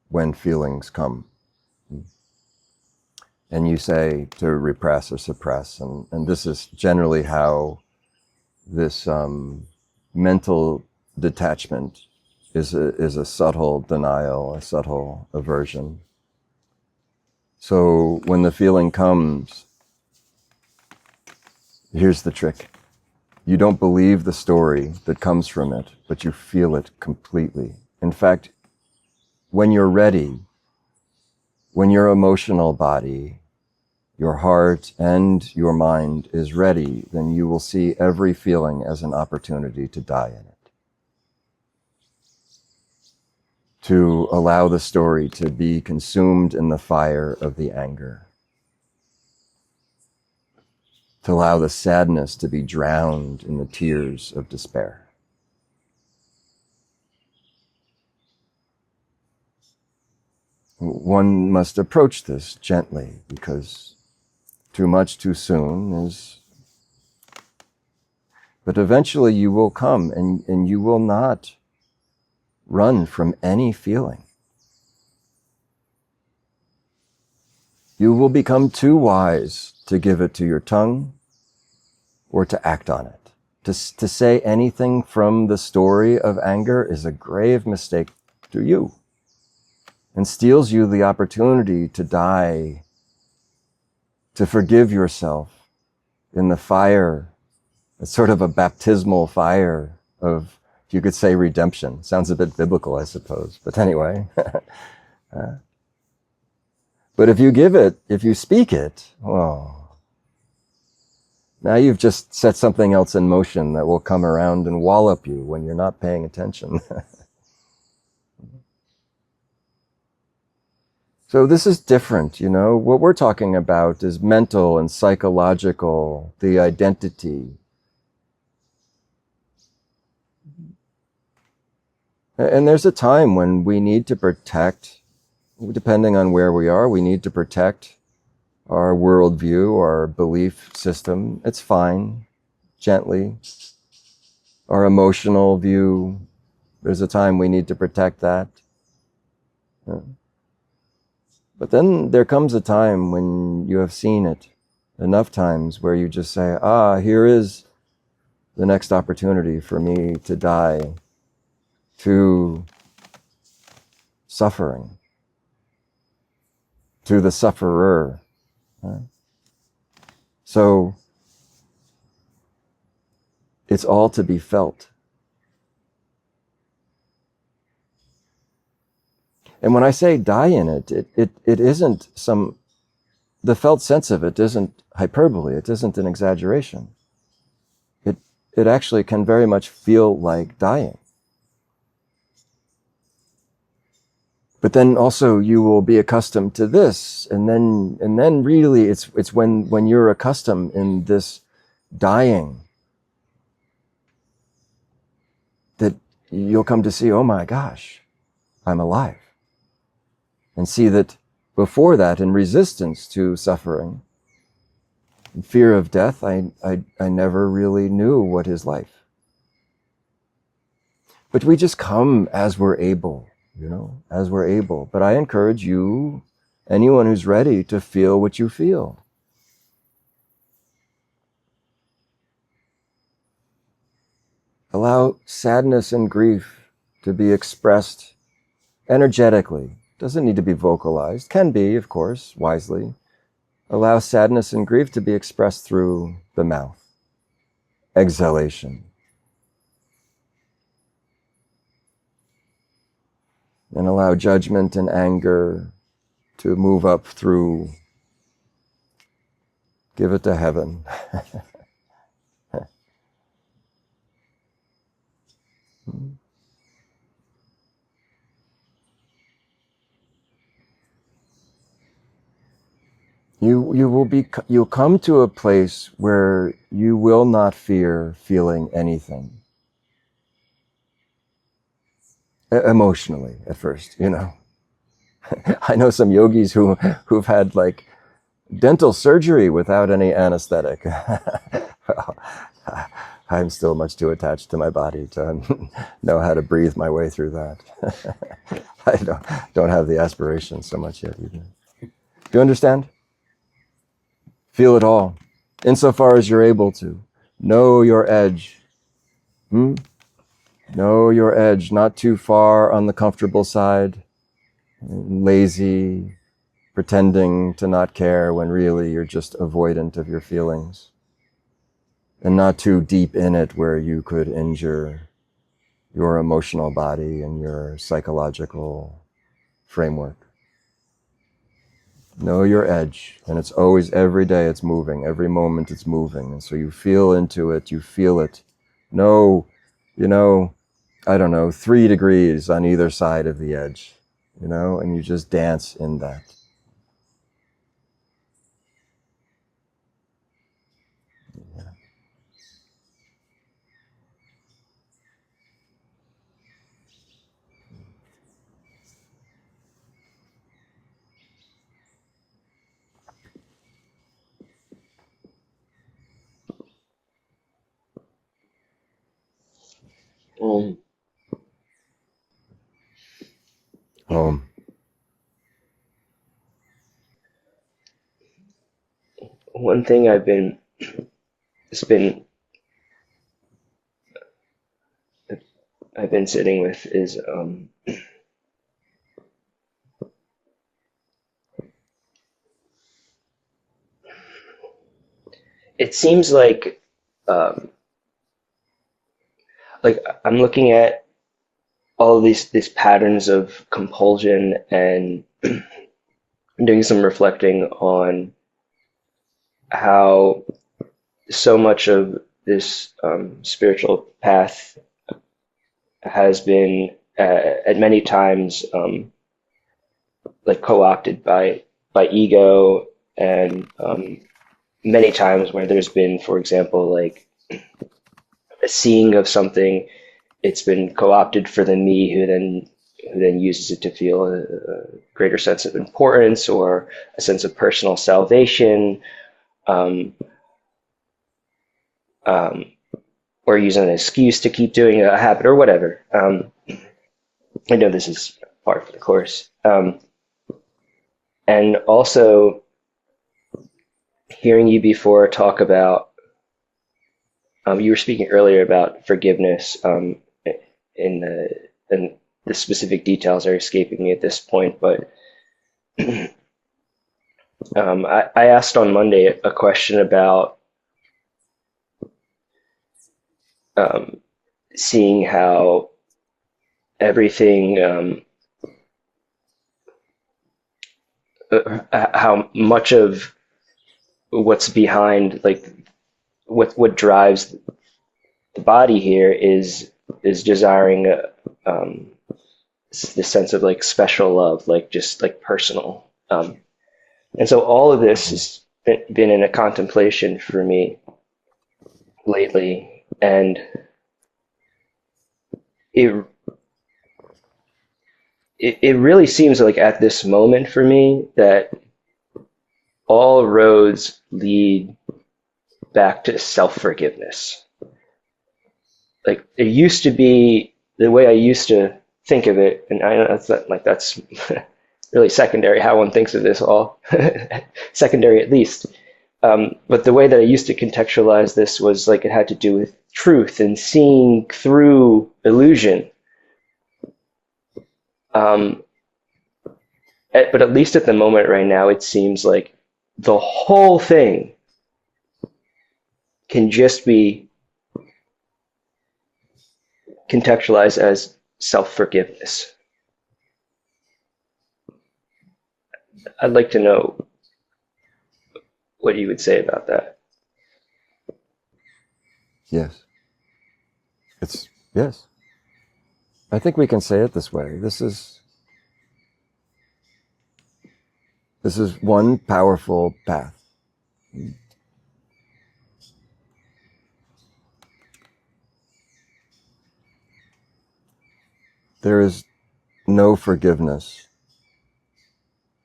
S1: when feelings come. And you say to repress or suppress, and this is generally how this mental detachment is a subtle denial, a subtle aversion. So when the feeling comes, here's the trick. You don't believe the story that comes from it, but you feel it completely. In fact, when you're ready, when your emotional body, your heart and your mind is ready, then you will see every feeling as an opportunity to die in it. To allow the story to be consumed in the fire of the anger. To allow the sadness to be drowned in the tears of despair. One must approach this gently, because too much too soon is... But eventually you will come, and you will not run from any feeling. You will become too wise to give it to your tongue or to act on it. To say anything from the story of anger is a grave mistake to you, and steals you the opportunity to die, to forgive yourself in the fire. It's sort of a baptismal fire of, you could say, redemption. Sounds a bit biblical, I suppose. But anyway. But if you speak it, well, now you've just set something else in motion that will come around and wallop you when you're not paying attention. So this is different, you know. What we're talking about is mental and psychological, the identity. And there's a time when we need to protect, depending on where we are, we need to protect our worldview, our belief system. It's fine, gently. Our emotional view, there's a time we need to protect that. But then there comes a time when you have seen it enough times where you just say, here is the next opportunity for me to die to suffering, to the sufferer. So it's all to be felt. And when I say die in it, it isn't the felt sense of it isn't hyperbole, it isn't an exaggeration. It actually can very much feel like dying. But then also you will be accustomed to this, and then really it's when you're accustomed in this dying that you'll come to see, oh my gosh, I'm alive. And see that before that, in resistance to suffering, in fear of death, I never really knew what is life. But we just come as we're able, as we're able. But I encourage you, anyone who's ready, to feel what you feel. Allow sadness and grief to be expressed energetically. Doesn't need to be vocalized. Can be, of course, wisely. Allow sadness and grief to be expressed through the mouth. Exhalation. And allow judgment and anger to move up through. Give it to heaven. You'll come to a place where you will not fear feeling anything. Emotionally, at first, I know some yogis who've had like dental surgery without any anesthetic. Well, I'm still much too attached to my body to know how to breathe my way through that. I don't have the aspiration so much yet either. Do you understand? Feel it all, insofar as you're able to. Know your edge. Know your edge, not too far on the comfortable side, lazy, pretending to not care when really you're just avoidant of your feelings. And not too deep in it where you could injure your emotional body and your psychological framework. Know your edge, and it's always, every day it's moving, every moment it's moving, and so you feel into it, you feel it. Know, I don't know, 3 degrees on either side of the edge, and you just dance in that. Home.
S5: One thing I've been sitting with is it seems like I'm looking at all these patterns of compulsion and doing some reflecting on how so much of this spiritual path has been at many times co-opted by ego, and many times where there's been, for example, like a seeing of something, it's been co-opted for the me who then uses it to feel a greater sense of importance or a sense of personal salvation, or use an excuse to keep doing a habit or whatever. I know this is part of the course. And also hearing you before talk about, you were speaking earlier about forgiveness, and the specific details are escaping me at this point, but I asked on Monday a question about seeing how everything, how much of what's behind, like what drives the body here is desiring this sense of like special love, like just like personal. And so all of this has been in a contemplation for me lately, and it really seems like at this moment for me that all roads lead back to self-forgiveness. Like it used to be the way I used to think of it, and I know that's really secondary how one thinks of this all, secondary at least. But the way that I used to contextualize this was like it had to do with truth and seeing through illusion. But at least at the moment right now, it seems like the whole thing can just be contextualized as self-forgiveness. I'd like to know what you would say about that.
S1: Yes. Yes. I think we can say it this way. This is one powerful path. There is no forgiveness.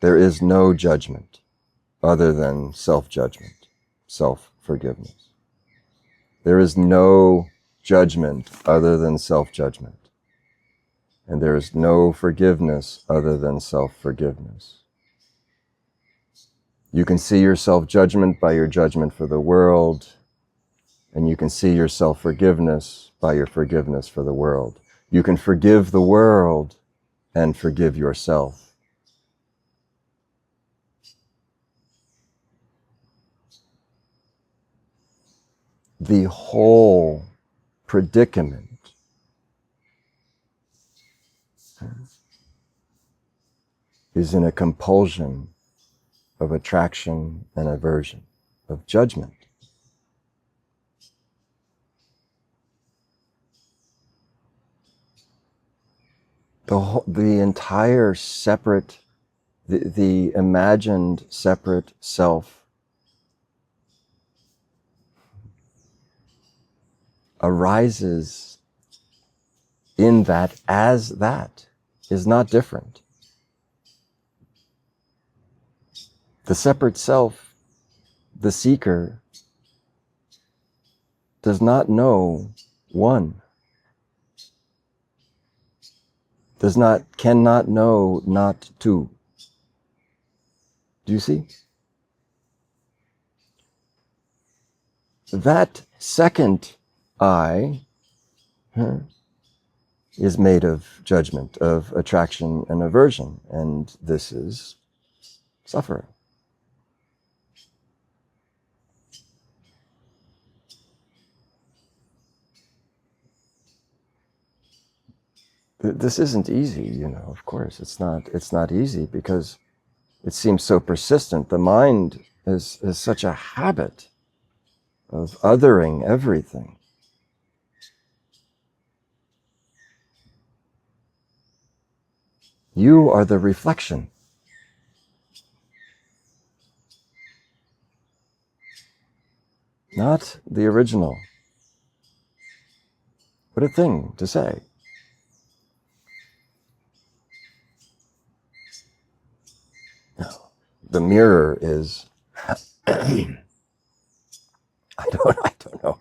S1: There is no judgment other than self-judgment, self-forgiveness. There is no judgment other than self-judgment. And there is no forgiveness other than self-forgiveness. You can see your self-judgment by your judgment for the world, and you can see your self-forgiveness by your forgiveness for the world. You can forgive the world and forgive yourself. The whole predicament is in a compulsion of attraction and aversion, of judgment. The entire separate, the imagined separate self arises in that as that is not different. The separate self, the seeker, does not know one. Cannot know not two. Do you see? That second I is made of judgment, of attraction and aversion, and this is suffering. This isn't easy, of course. It's not easy because it seems so persistent. The mind is such a habit of othering everything. You are the reflection. Not the original. What a thing to say. No, the mirror is, I don't know.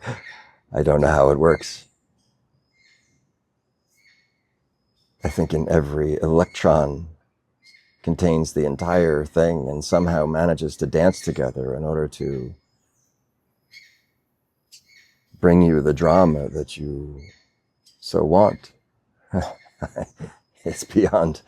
S1: I don't know how it works. I think in every electron contains the entire thing and somehow manages to dance together in order to bring you the drama that you so want. It's beyond.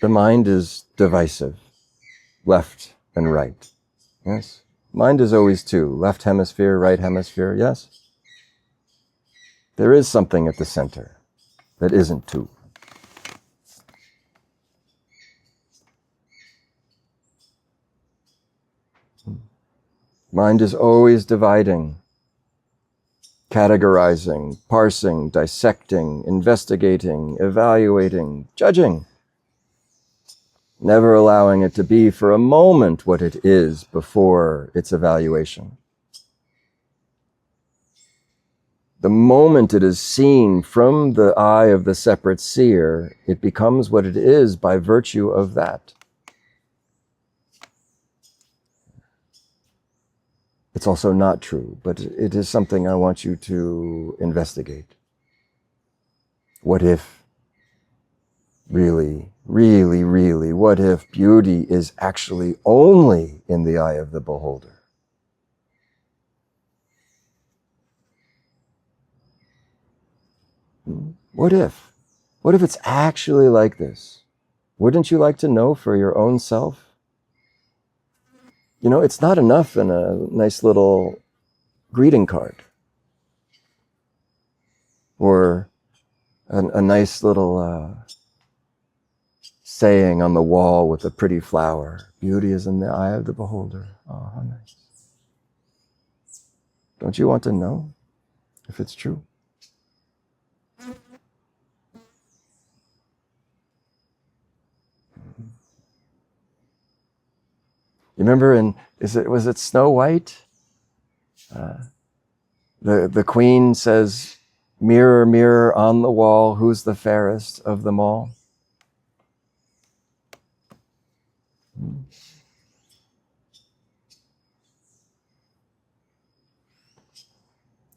S1: The mind is divisive, left and right. Yes? Mind is always two, left hemisphere, right hemisphere, yes? There is something at the center that isn't two. Mind is always dividing, categorizing, parsing, dissecting, investigating, evaluating, judging. never allowing it to be for a moment what it is before its evaluation. The moment it is seen from the eye of the separate seer, it becomes what it is by virtue of that. It's also not true, but it is something I want you to investigate. What if, really, really, really, what if beauty is actually only in the eye of the beholder? What if? What if it's actually like this? Wouldn't you like to know for your own self? You know, it's not enough in a nice little greeting card or a nice little saying on the wall with a pretty flower. Beauty is in the eye of the beholder. Oh, how nice. Don't you want to know if it's true? You remember was it Snow White? The queen says, "Mirror, mirror on the wall, who's the fairest of them all?"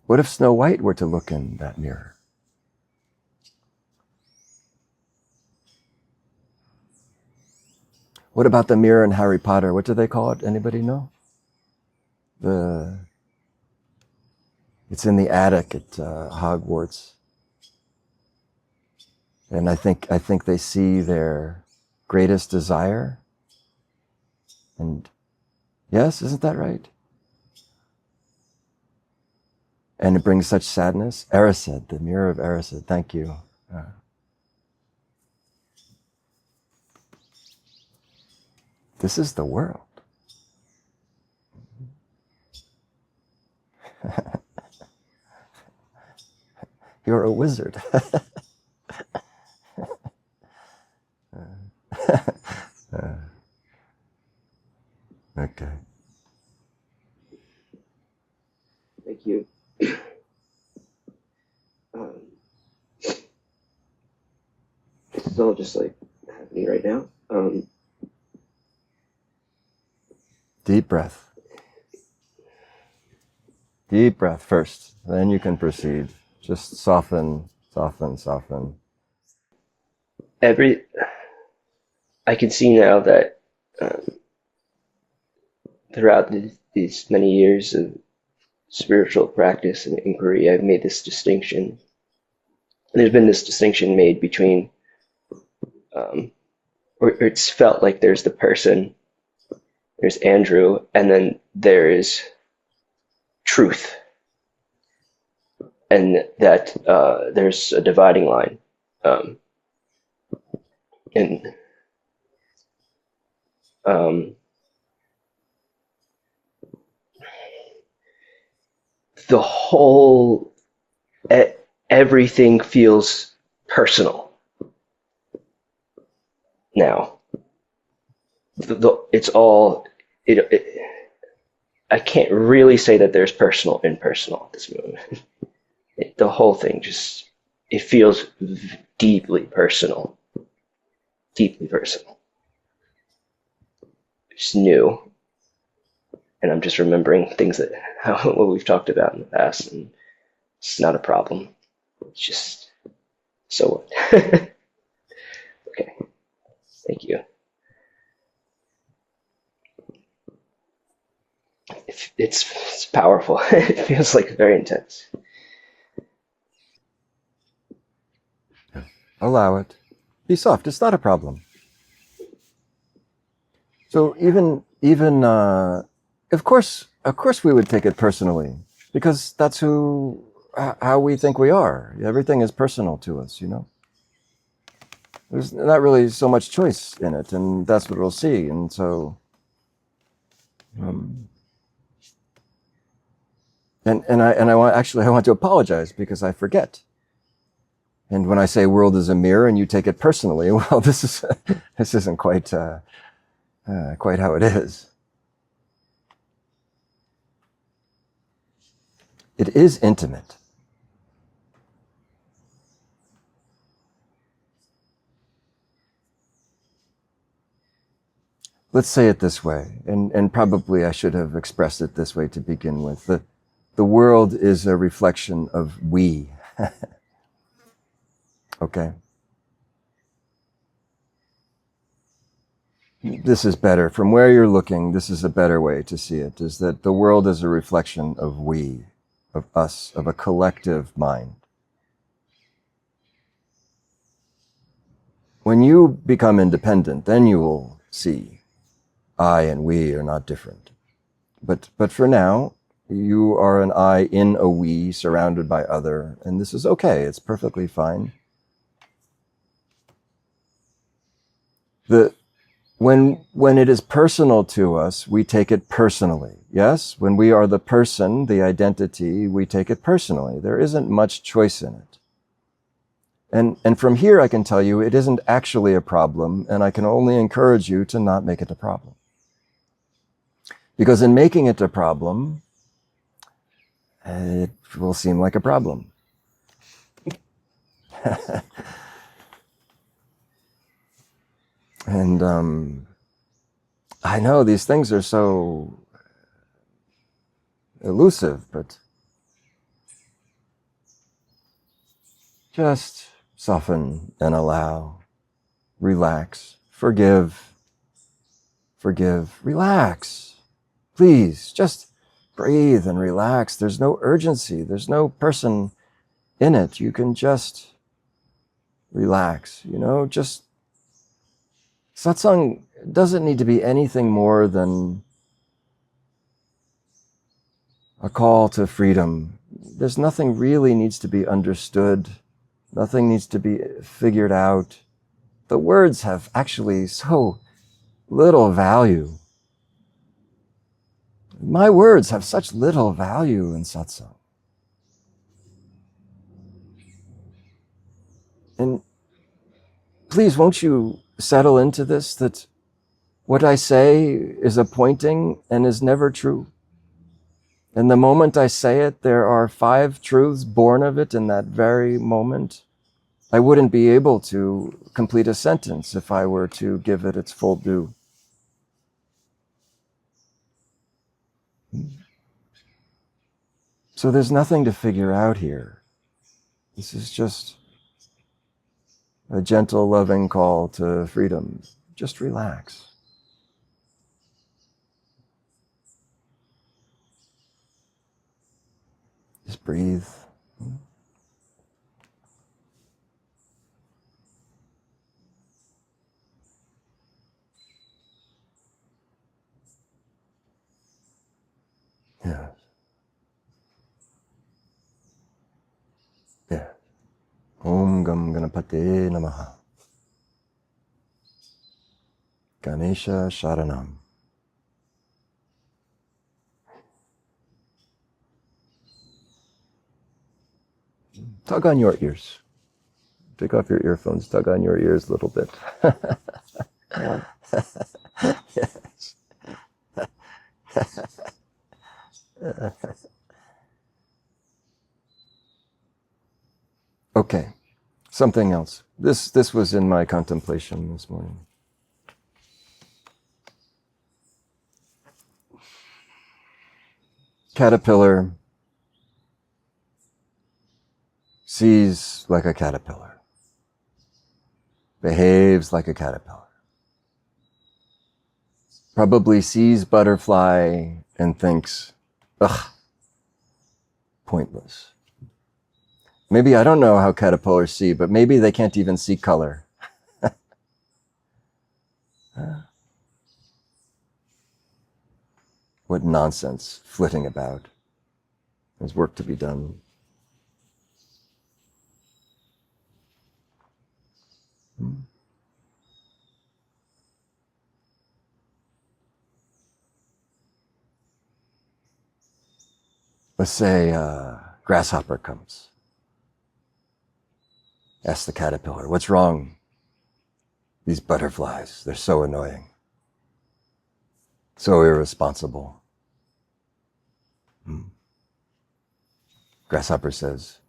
S1: What if Snow White were to look in that mirror? What about the mirror in Harry Potter? What do they call it? Anybody know? It's in the attic at Hogwarts. And I think they see their greatest desire. And yes, isn't that right? And it brings such sadness. Erised, the mirror of Erised. Thank you. This is the world. You're a wizard. Okay.
S5: Thank you. This is all just like happening right now.
S1: Deep breath. Deep breath first, then you can proceed. Just soften, soften, soften.
S5: I can see now that throughout these many years of spiritual practice and inquiry, I've made this distinction. There's been this distinction made between, or it's felt like there's the person, there's Andrew, and then there is truth, and that there's a dividing line, and the whole everything feels personal now. It's all I can't really say that there's personal impersonal at this moment. The whole thing just, it feels deeply personal. Deeply personal. It's new. And I'm just remembering things what we've talked about in the past, and it's not a problem. It's just, so what? Okay. Thank you. It's powerful. It feels like very intense.
S1: Allow it. Be soft. It's not a problem. So even of course we would take it personally, because that's how we think we are. Everything is personal to us, you know. There's not really so much choice in it, and that's what we'll see. And so, I want to apologize because I forget. And when I say world is a mirror and you take it personally, well, this isn't quite how it is. It is intimate. Let's say it this way, and probably I should have expressed it this way to begin with. The world is a reflection of we. Okay? This is better. From where you're looking, this is a better way to see it, is that the world is a reflection of we, of us, of a collective mind. When you become independent, then you will see I and we are not different. But for now, you are an I in a we, surrounded by other, and this is okay. It's perfectly fine. When it is personal to us, we take it personally. Yes, when we are the person, the identity, we take it personally. There isn't much choice in it. And from here, I can tell you, it isn't actually a problem, and I can only encourage you to not make it a problem. Because in making it a problem, it will seem like a problem. And I know these things are so elusive, but just soften and allow, relax, forgive, relax. Please, just breathe and relax. There's no urgency. There's no person in it. You can just relax, just satsang doesn't need to be anything more than a call to freedom. There's nothing really needs to be understood. Nothing needs to be figured out. The words have actually so little value. My words have such little value in satsang. And please, won't you settle into this, that what I say is appointing and is never true. And the moment I say it, there are 5 truths born of it in that very moment. I wouldn't be able to complete a sentence if I were to give it its full due. So there's nothing to figure out here. This is just a gentle, loving call to freedom. Just relax. Just breathe. Yeah. Yeah. Om Gam Ganapate Namaha. Ganesha Sharanam. Tug on your ears. Take off your earphones, tug on your ears a little bit. Yes. Okay, something else. This was in my contemplation this morning. Caterpillar sees like a caterpillar, behaves like a caterpillar, probably sees butterfly and thinks, ugh, pointless. Maybe, I don't know how caterpillars see, but maybe they can't even see color. What nonsense, flitting about. There's work to be done. Let's say a grasshopper comes. Ask the caterpillar, what's wrong? These butterflies, they're so annoying. So irresponsible. Grasshopper says,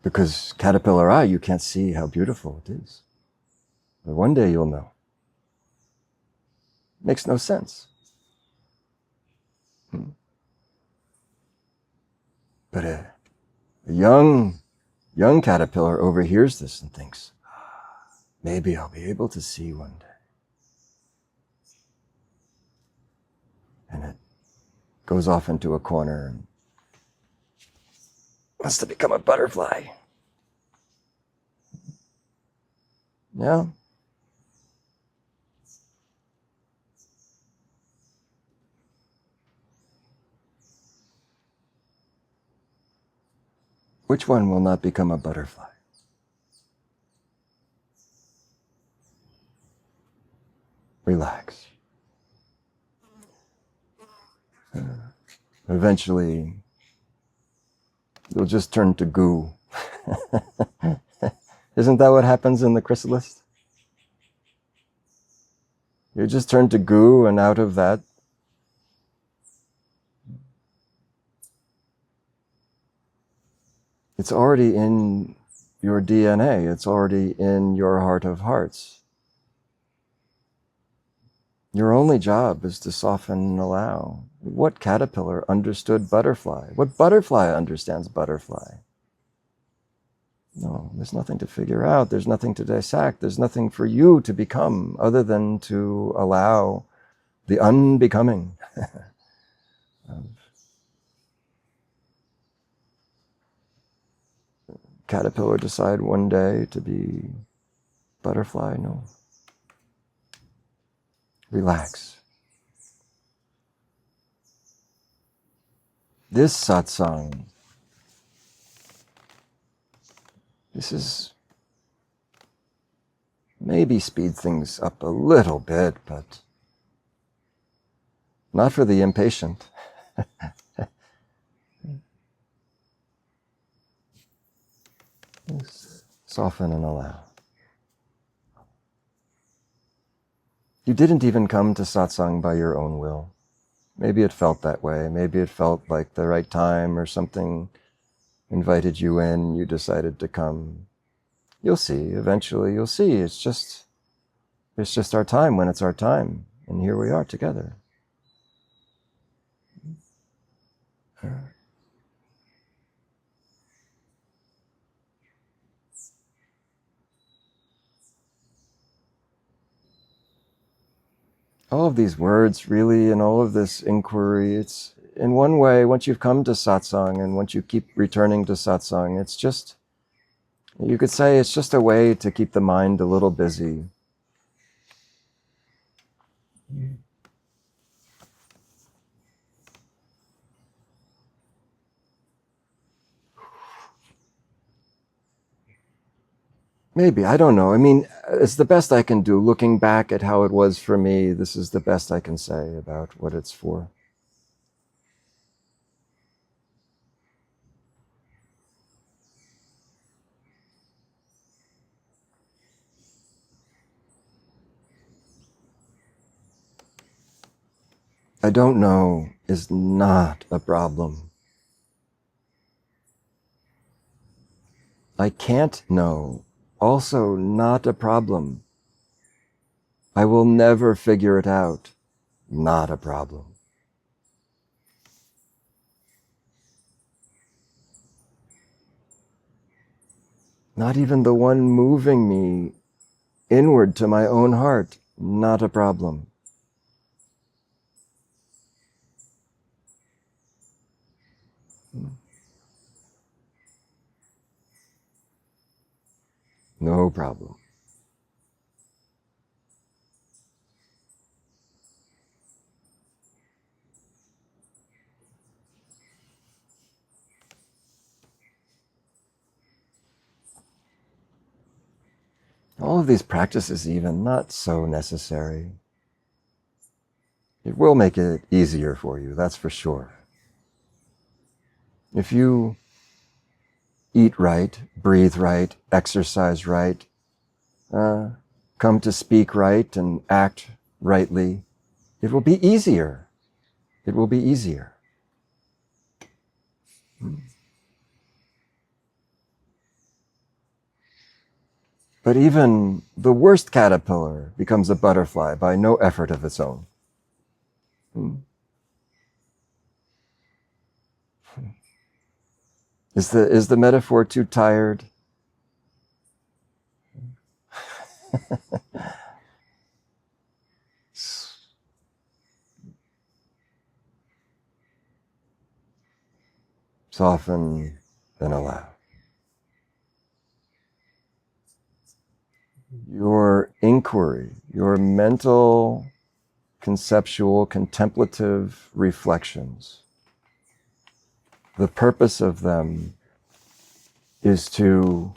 S1: because caterpillar eye, you can't see how beautiful it is. But one day you'll know. Makes no sense. But a young caterpillar overhears this and thinks, maybe I'll be able to see one day. And it goes off into a corner and wants to become a butterfly. Yeah. Which one will not become a butterfly? Relax. Eventually, you'll just turn to goo. Isn't that what happens in the chrysalis? You just turn to goo, and out of that, it's already in your DNA. It's already in your heart of hearts. Your only job is to soften and allow. What caterpillar understood butterfly? What butterfly understands butterfly? No, there's nothing to figure out. There's nothing to dissect. There's nothing for you to become other than to allow the unbecoming. Caterpillar decide one day to be butterfly? No. Relax. This satsang, this is maybe speed things up a little bit, but not for the impatient. Soften and allow. You didn't even come to satsang by your own will. Maybe it felt that way. Maybe it felt like the right time or something invited you in, you decided to come. You'll see, eventually you'll see. It's just our time when it's our time. And here we are together. All of these words really and all of this inquiry, it's in one way, once you've come to satsang and once you keep returning to satsang, it's just, you could say it's just a way to keep the mind a little busy. Maybe, I don't know. I mean, it's the best I can do. Looking back at how it was for me, this is the best I can say about what it's for. I don't know is not a problem. I can't know, also not a problem. I will never figure it out, not a problem. Not even the one moving me inward to my own heart, not a problem. No problem. All of these practices even, not so necessary. It will make it easier for you, that's for sure. If you eat right, breathe right, exercise right, come to speak right and act rightly, it will be easier. It will be easier. But even the worst caterpillar becomes a butterfly by no effort of its own. Is the metaphor too tired? Soften, then allow. Your inquiry, your mental, conceptual, contemplative reflections, the purpose of them is to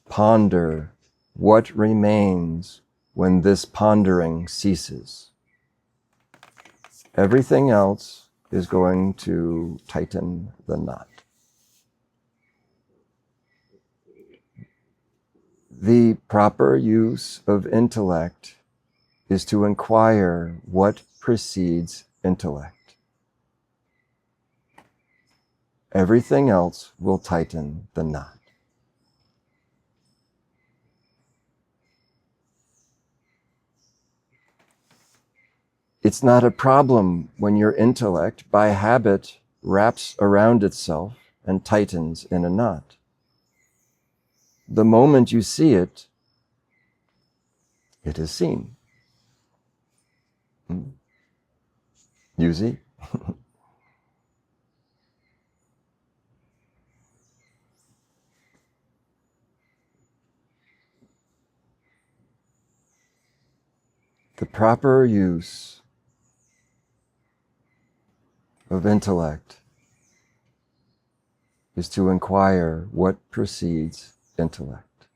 S1: ponder what remains when this pondering ceases. Everything else is going to tighten the knot. The proper use of intellect is to inquire what precedes intellect. Everything else will tighten the knot. It's not a problem when your intellect, by habit, wraps around itself and tightens in a knot. The moment you see it, it is seen. You see? The proper use of intellect is to inquire what precedes intellect.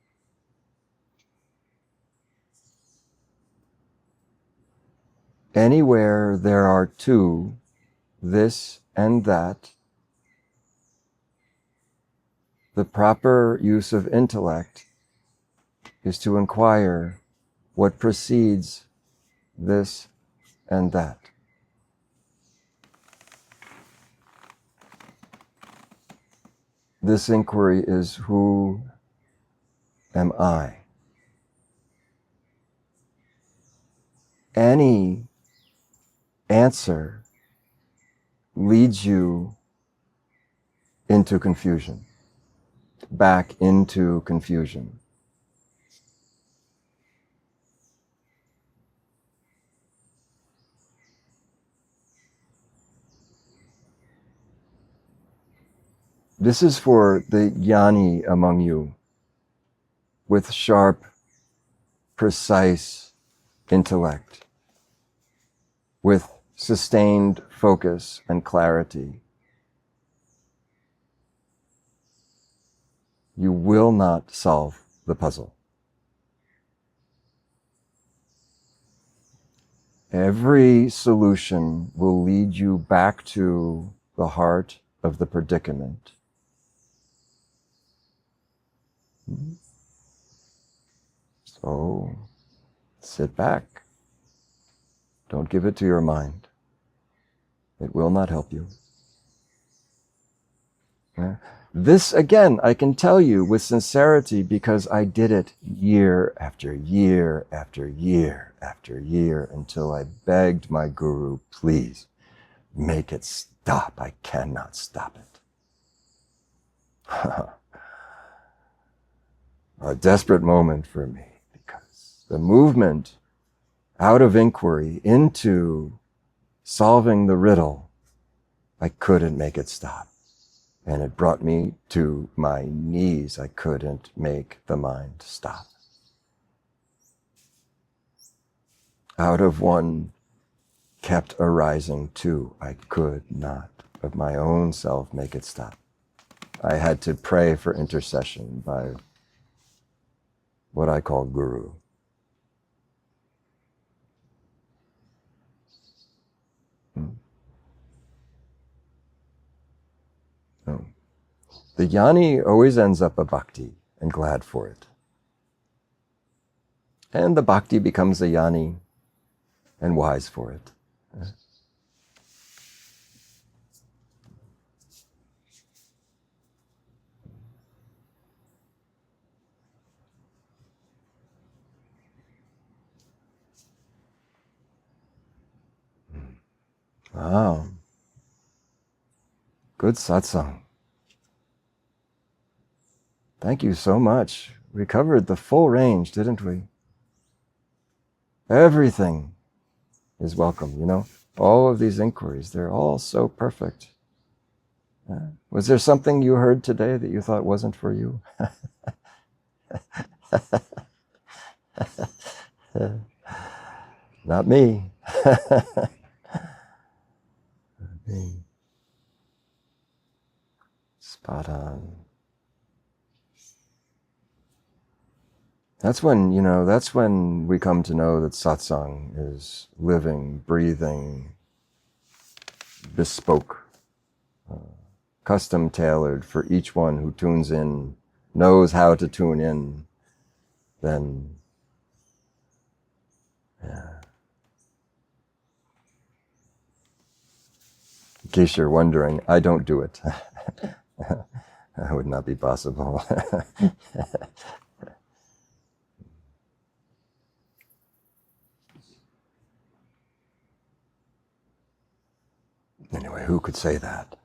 S1: Anywhere there are two, this and that, the proper use of intellect is to inquire what precedes this and that. This inquiry is, who am I? Any answer leads you into confusion, back into confusion. This is for the jnani among you, with sharp, precise intellect, with sustained focus and clarity. You will not solve the puzzle. Every solution will lead you back to the heart of the predicament. So, sit back. Don't give it to your mind. It will not help you. This, again, I can tell you with sincerity because I did it year after year after year after year until I begged my guru, please, make it stop. I cannot stop it. A desperate moment for me because the movement out of inquiry into solving the riddle, I couldn't make it stop. And it brought me to my knees. I couldn't make the mind stop. Out of one kept arising two. I could not of my own self make it stop. I had to pray for intercession by what I call guru. Oh. The jnani always ends up a bhakti and glad for it. And the bhakti becomes a jnani and wise for it. Wow. Good satsang. Thank you so much. We covered the full range, didn't we? Everything is welcome, you know? All of these inquiries, they're all so perfect. Was there something you heard today that you thought wasn't for you? Not me. Me. Spot on. That's when, you know, that's when we come to know that satsang is living, breathing, bespoke, custom tailored for each one who tunes in, knows how to tune in. Then, yeah. In case you're wondering, I don't do it. That would not be possible. Anyway, who could say that?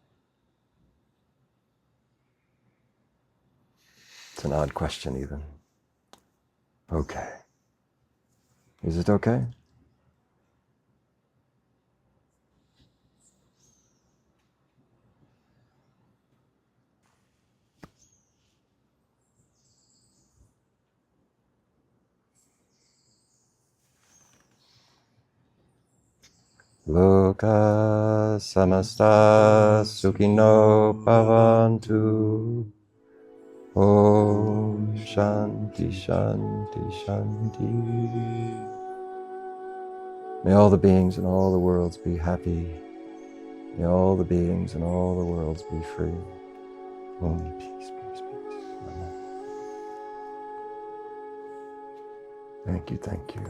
S1: It's an odd question even. Okay. Is it okay? Loka samasta sukhino bhavantu. Om Shanti Shanti Shanti. May all the beings in all the worlds be happy. May all the beings in all the worlds be free. Om peace, peace, peace. Amen. Thank you, thank you.